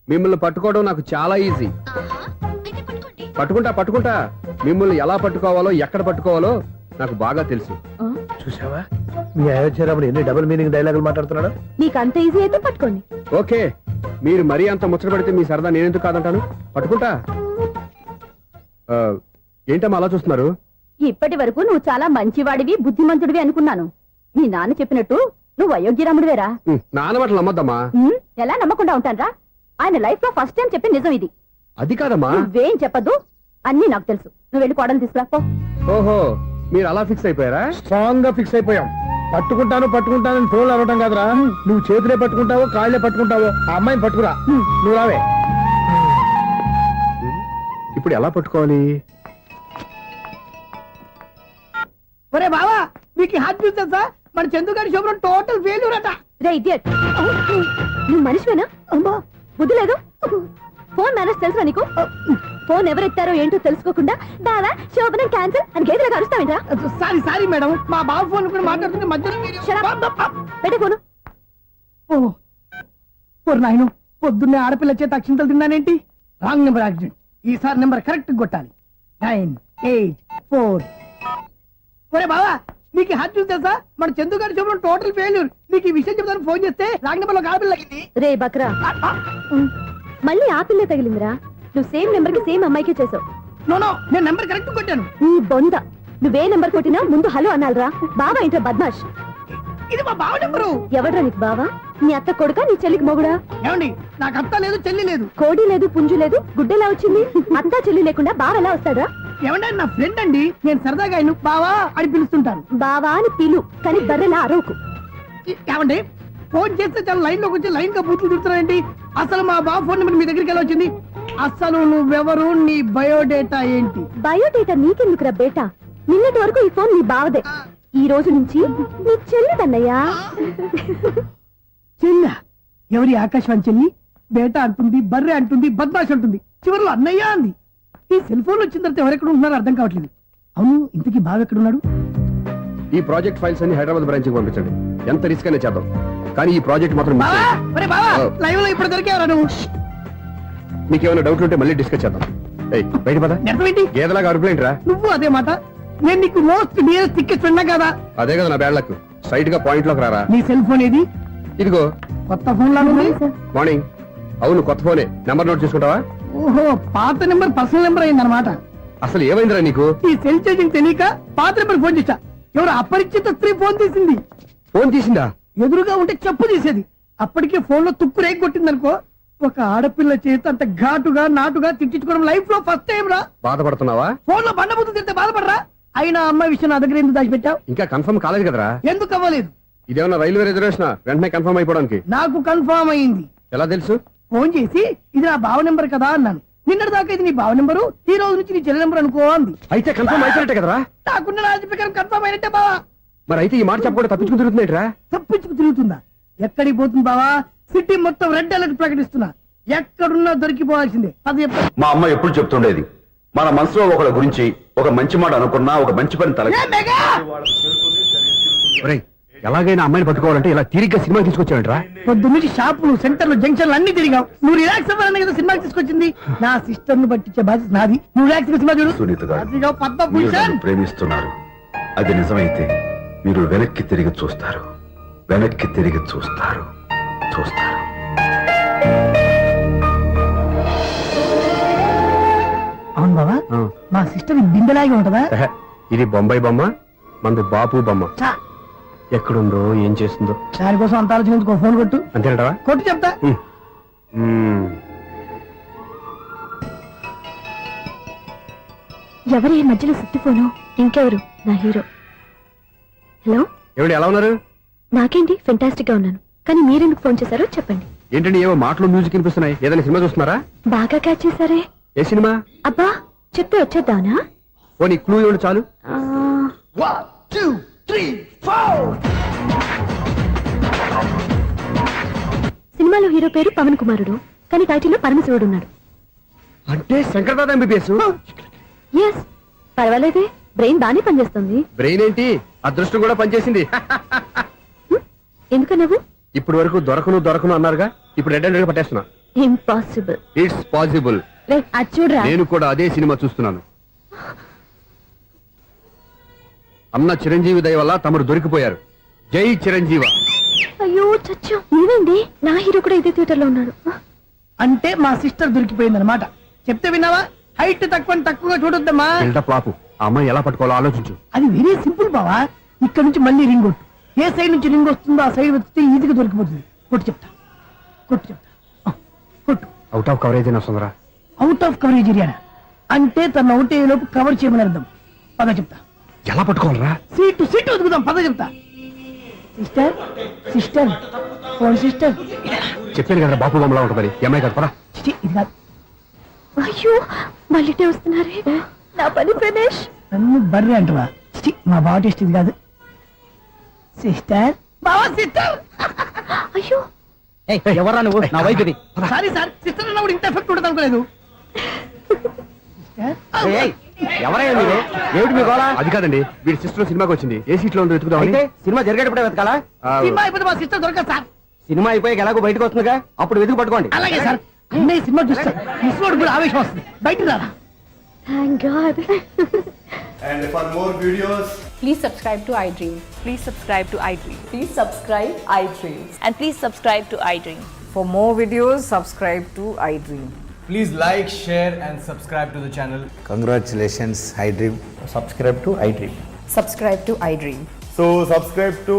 మిమ్మల్ని పట్టుకోవడం నాకు చాలా ఈజీ. పట్టుకుంటా. మిమ్మల్ని ఎలా పట్టుకోవాలో, ఎక్కడ పట్టుకోవాలో నాకు బాగా తెలుసు. చూసావా మీ అయోధ్య రాముడు ఎన్ని డబుల్ మీనింగ్ డైలాగులు మాట్లాడుతున్నాడు? నీకు అంత ఈజీ అయితే పట్టుకోండి. ఓకే, మీరు మరీ అంత ముచ్చట పడితే మీ సరదా నేనెందుకు కాదంటాను. పట్టుకుంటా. ఏంటమ్మా అలా చూస్తున్నారు? ఇప్పటి వరకు నువ్వు చాలా మంచివాడివి, బుద్ధిమంతుడివి అనుకున్నాను. మీ నాన్న చెప్పినట్టు నువ్వు అయోగ్యరాముడివేరా? నాన్న మాటలు నమ్మద్దమ్మా. ఎలా నమ్మకుండా ఉంటానరా? ఆయన లైఫ్ లో ఫస్ట్ టైం చెప్పి నిజం ఇది. అది కాదమ్మా. నువ్వేం చెప్పదు, అన్ని నాకు తెలుసు. నువ్వు వెళ్ళి కోడలు తీసుకురా పో. ఓహో, మీరు అలా ఫిక్స్ అయిపోయారా? స్ట్రాంగ్ గా ఫిక్స్ అయిపోయాం. పట్టుకుంటాను ఫోన్లు అడగటం కాదురా. నువ్వు చేతులే పట్టుకుంటావో కాళ్ళే పట్టుకుంటావో ఆ అమ్మాయిని పట్టుకురా. నువ్వు రావే. ఇప్పుడు ఎలా పట్టుకోవాలి? ఒరే బావా, మీకు హార్ట్ చూస్తా మన చందుగారి శుభ్రం టోటల్ ఫెయిల్యూర్ అట. రే ఇడియట్, నువ్వు మనిషివేనా? అమ్మా బుద్ధి లేదు. ఫోన్ మేనేజ్ తెలుసా నీకు? ఫోన్ ఎవరెత్తారో ఏంటో తెలుసుకోకుండా బావా శోభనం క్యాన్సిల్ అని గేదెలకు అరుస్తావేంట్రా? సారీ మేడం, మా బావ ఫోన్ కూడా మాట్లాడుతుంటే మధ్యలో పెట్టే ఫోను. ఓ నాయను, పొద్దున్నే ఆడపిల్ల చేత అక్షింతలు తిన్నానేంటి? Wrong number accident. ఈసారి నెంబర్ కరెక్ట్ కొట్టాలి. 984. ఒరే బావా, నీకు హార్ట్ చూసి తెలుసా? మన చందు గారి శుభ్రం టోటల్ ఫెయిల్యూర్. నీకు ఈ విషయం చెప్తాను ఫోన్ చేస్తే రాంగ్ నెంబర్ లో ఆడపిల్ల తగ్గింది. రే బక్రా, మళ్ళీ ఆ పిల్ల తగిలిందిరా. నువ్వు సేమ్ నెంబర్ కి సేమ్ అమ్మాయికే చేసావు. నో, నేను నెంబర్ కరెక్ట్ కొట్టాను. నీ బొంద, నువ్వే నెంబర్ కొట్టినా ముందు హలో అనాలిరా. బావా ఏంట్రా బద్మాష్? ఇది మా బావ నెంబరు. ఎవడ్రా నీకు బావా? నీ అత్త కొడుకా, నీ చెల్లికి మొగుడా? ఏమండి, నాకు అత్త లేదు చెల్లి లేదు. కోడి లేదు పుంజు లేదు, గుడ్డెలా వచ్చింది? అత్త చెల్లి లేకుండా బావ ఎలా వస్తాడా? ఏమంటే నా ఫ్రెండ్ అండి, నేను సరదాగా ఆయన బావా అని పిలుస్తుంటాను. బావా అని పిలు, కానీ బర్రెలా అరవకు. ఏమండి, ఫోన్ చేస్తే చాలా లైన్ లోకి వచ్చి లైన్ గా బూతులు తిడుతున్నాయండి. అసలు మా బావ ఫోన్ నెంబర్ మీ దగ్గరికి ఎలా వచ్చింది? అసలు నువ్వెవరు, నీ బయోడేటా ఏంటి? బయోడేటా నీకెందుకురా బేటా? నిన్నటి వరకు ఈ ఫోన్ నీ బావదే, ఈ రోజు నుంచి నీ చెల్లిదన్నయ్యా. చెల్ల ఎవరి? ఆకాశవాణి చెల్లి. బేటా అంటుంది, బర్రె అంటుంది, బద్మాష్ అంటుంది, చివరిలో అన్నయ్య అంది. ఈ సెల్ ఫోన్ వచ్చిన తర్వాత ఎవరెక్కడ ఉంటున్నారో అర్థం కావట్లేదు. అవును, ఇంతకీ బావ ఎక్కడున్నాడు? ఈ ప్రాజెక్ట్ ఫైల్స్ అన్ని హైదరాబాద్ బ్రాంచ్ కి పంపించండి. ఎంత రిస్క్ అనే చేద్దాం, కానీ ఈ ప్రాజెక్ట్ మాత్రం miss చేయొద్దు. లైవ్ లో ఇప్పుడు దొరికేవరా నువ్వు? మీకేమైనా డౌట్ ఉంటే మళ్ళీ డిస్కస్ చేద్దాం. బయట పద. గేదలాగా అరుపులేంట్రా? నువ్వు అదే మాట. నేను నీకు మోస్ట్ డియరెస్ట్ టికెట్ విన్నా కదా. అదే కదా నా బ్యాడ్ లక్. స్ట్రైట్ గా పాయింట్ లోకి రారా. నీ సెల్ ఫోన్ ఏది? ఇదిగో. కొత్త ఫోన్ లాగా ఉంది. మార్నింగ్. అవును, కొత్త ఫోనే. నెంబర్ నోట్ చేసుకుంటావా? ఓహో, పాత నెంబర్ పర్సనల్ నెంబర్ అయిందన్నమాట. అసలు ఏమైందిరా నీకు? ఈ సెల్ చేసింగ్ తెలియక పాత నెంబర్ ఫోన్ చేశా. ఎవరు అపరిచిత స్త్రీ ఫోన్ తీసింది. ఫోన్ తీసిందా? ఎదురుగా ఉంటే చెప్పు తీసేది. అప్పటికే ఫోన్ లో తుక్కు రేగి కొట్టిందనుకో. ఒక ఆడపిల్ల చేత అంత ఘాటుగా నాటుగా తిట్టించుకోవడం లైఫ్ లో ఫస్ట్ టైం రా. బాధపడుతున్నావా? ఫోన్ లో బండబుద్ధి తింటే బాధపడరా? అయినా అమ్మాయి విషయం నా దగ్గర ఎందుకు దాచిపెట్టావు? ఇంకా కన్ఫర్మ్ కాలేదు కదరా. ఎందుకు అవ్వలేదు? ఇదేమన్నా రైల్వే రిజర్వేషన్? వెంటనే కన్ఫర్మ్ అయిపోవడానికి. నాకు కన్ఫర్మ్ అయింది. ఎలా తెలుసు? ఫోన్ చేసి ఇది నా బావ నెంబర్ కదా అన్నాను. నిన్నటి దాకా ఇది నీ బావ నెంబరు, ఈ రోజు నుంచి నీ చెల్లి నెంబర్ అనుకో అంది. అయితే కన్ఫర్మ్ అయిపోయినట్టే కదరా? నాకున్న రాజు ప్రకారం కన్ఫర్మ్ అయినట్టే బావా. మరి అయితే ఈ మాట చెప్పకుండా తప్పించుకుని తిరుగుతున్నట్రా? తప్పించుకు తిరుగుతుందా? ఎక్కడికి పోతుంది బావా? సిటీ మొత్తం రెడ్ అలర్ట్ ప్రకటిస్తున్నా. ఎక్కడున్నా దొరికిపోవాల్సిందే. అది మా అమ్మ ఎప్పుడు చెప్తుండేది, మన మనసులో ఒకళ్ళ గురించి ఒక మంచి మాట అనుకున్నా ఒక మంచి పని తల ఎలాగైనా అమ్మాయిని పట్టుకోవాలంటే ఇలా తిరిగ్గా సినిమా తీసుకొచ్చావంటరా? పొద్దున్నుంచి షాపులు సెంటర్లు జంక్షన్లు అన్ని తిరిగావు. నువ్వు రిలాక్స్ అవ్వాలనే కదా సినిమాకి తీసుకొచ్చింది. నా సిస్టర్ ను పట్టించే బాధ్యత నాది. నువ్వు రిలాక్స్ గా సినిమా చూడు. సునీత గారు, అదిగో మీరు పద్మభూషణ్. నన్ను ప్రేమిస్తున్నారు. అది నిజమైతే మీరు వెనక్కి తిరిగి చూస్తారు. వెనక్కి తిరిగి చూస్తారు. చూస్తారు. అవును బాబా, మా సిస్టర్ బిందెలాగే ఉంటదా? ఎహె, ఇది బొంబాయి బొమ్మ, మంది బాపు బొమ్మ. చా, ఎక్కడుందో ఏం చేస్తుందో దానికోసం అంత ఆలోచించుకో. ఫోన్ కొట్టు. అంతేంటవా? కొట్టు చెప్తా. ఎవరి ఈ మధ్యలో సుత్తి ఫోను? ఇంకెవరు? నా హీరో. హలో, ఏమిటి ఎలా ఉన్నారు? నాకేంటి ఫెంటాస్టిక్ గా ఉన్నాను, కానీ మీరెందుకు ఫోన్ చేశారో చెప్పండి. ఏంటండి ఏవో మాటలు మ్యూజిక్ వినిపిస్తున్నాయి. ఏదైనా సినిమా చూస్తున్నారా? బాగా క్యాచ్ చేశారే. ఏ సినిమా? అబ్బా, చెప్తే వచ్చేద్దానా? పోనీ క్లూ ఇవ్వండి చాలు. ఆ, 1 2 3 4. సినిమాలో హీరో పేరు పవన్ కుమారుడు, కానీ టైటిల్లో పరమశివుడు ఉన్నాడు. అంటే శంకర్దాద ఎంబీబీఎస్. ఎస్, పర్వాలేదే, బ్రెయిన్ బానే పనిచేస్తుంది. బ్రెయిన్ ఏంటి, అదృష్టం కూడా పనిచేసింది. ఎందుకు నువ్వు? ఇప్పటి వరకు దొరకను అన్నారుగా, ఇప్పుడు రెడ్ హ్యాండెడ్ గా పట్టేస్తున్నా. ఇంపాసిబుల్. It's possible. అది చూడరా. నేను కూడా అదే సినిమా చూస్తున్నాను. అన్న చిరంజీవి దయ వల్ల తమరు దొరికిపోయారు. జై చిరంజీవ. అయ్యో చచ్చు, ఏమైంది? నా హీరో కూడా ఇదే థియేటర్ లో ఉన్నాడు. అంటే మా సిస్టర్ దొరికిపోయింది అనమాట. చెప్తే విన్నావా? హైట్ తక్కువగా చూడొద్దమ్మా. బిల్డప్ లాపు. ఆ అమ్మాయి ఎలా పట్టుకోవాలో ఆలోచించు. అది వెరీ సింపుల్ బావా. ఇక్కడ నుంచి మళ్ళీ రింగ్ కొట్టు. ఏ సైడ్ నుంచి రింగ్ వస్తుందో ఆ సైడ్ వస్తే ఈజీగా దొరికిపోతుంది. కొట్టు చెప్తా. ఆ, కొట్టు. అవుట్ ఆఫ్ కవరేజ్ అయినా సుందరా. అవుట్ ఆఫ్ కవరేజ్ ఏరియా అంటే తన అవుట్ అయ్యే లోపు కవర్ చేయమని అర్థం. పద చెప్తా. ఎలా పట్టుకోవాలరా? సీటు వదుకుదాం. పద చెప్తా. Sister phone sister. చెప్పాను కదా బాపు బొమ్మలా ఉంటుందని. ఈ అమ్మాయి కదా పరా. చిచి, ఇది కాదు. అయ్యో, మళ్ళీ వస్తున్నారే. నా పని ప్రదేశ్. నన్ను బర్రె అంటవా? చిచి, మా బావ టేస్ట్ ఇది కాదు. సిస్టర్, బావా సిస్టర్. అయ్యో, ఎవరా నువ్వు? నా వైఫ్ ఇది. సారీ సార్, సిస్టర్ అన్నప్పుడు ఇంత ఎఫెక్ట్ ఉండదు అనుకోలేదు. ఎవరయ్యా మీరు? ఏమిటి మీ గోళ? అది కాదండి, వీడి సిస్టర్ సినిమాకి వచ్చింది. ఏ సీట్ లో ఉందో వెతుకుదామని. అయితే సినిమా జరిగేటప్పుడే వెతకాలా? సినిమా అయిపోతే మా సిస్టర్ దొరకదు సార్. సినిమా అయిపోయాక ఎలాగో బయటకు వస్తుందిగా, అప్పుడు వెతుకు పట్టుకోండి. అలాగే సార్. అన్నయ్య సినిమా చూస్తారు, మిస్లోడు కూడా ఆవేశం వస్తుంది. బయట రారా. Thank God. And for more videos, Please subscribe to iDream. Please subscribe to iDream. Please subscribe iDream. And please subscribe to iDream. For more videos, subscribe to iDream. please like, share and subscribe to the channel. Congratulations, iDream. Subscribe to iDream. Subscribe to iDream. So subscribe to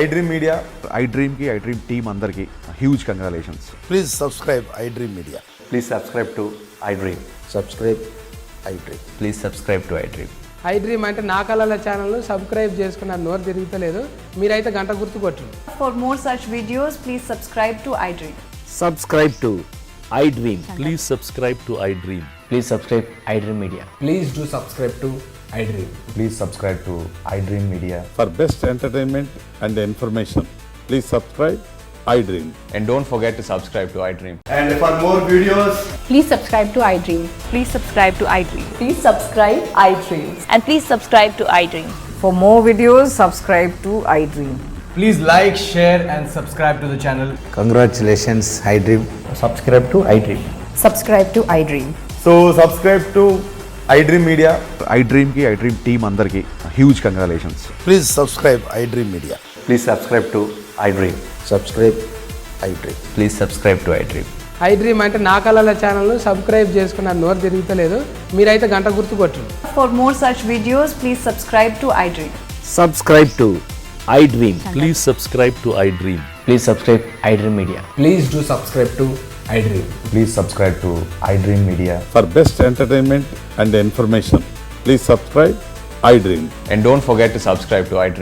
iDream Media. iDream కి iDream team అందరికి huge congratulations. Please subscribe iDream Media. Please subscribe to iDream. Subscribe iDream. Please subscribe to iDream. iDream అంటే నా కళల channel subscribe చేసుకున్న నోరు తిరుగుతలేదు. మీరైతే గంట గుర్తు కొట్టండి. For more such videos, please subscribe to iDream. Subscribe to iDream. Please subscribe to iDream. Please subscribe iDream media. Please do subscribe to iDream. Please subscribe to iDream media. For best entertainment and information please subscribe iDream. And don't forget to subscribe to iDream. And for more videos, Please subscribe to iDream. Please subscribe to iDream. Please subscribe iDream. And please subscribe to iDream. For more videos, subscribe to iDream. please like, share and subscribe to the channel. Congratulations, iDream. Subscribe to iDream. Subscribe to iDream. So subscribe to iDream Media. iDream కి iDream team అందరికి huge congratulations. Please subscribe iDream Media. Please subscribe to iDream. Subscribe iDream. Please subscribe to iDream. iDream అంటే నా కళల channel subscribe చేసుకున్న నోరు తిరుగుతలేదు. మీరైతే గంట గుర్తు కొట్టండి. For more such videos, please subscribe to iDream. Subscribe to iDream. Please subscribe to iDream. Please subscribe iDream media. Please do subscribe to iDream. Please subscribe to iDream media. For best entertainment and information please subscribe iDream. And don't forget to subscribe to iDream.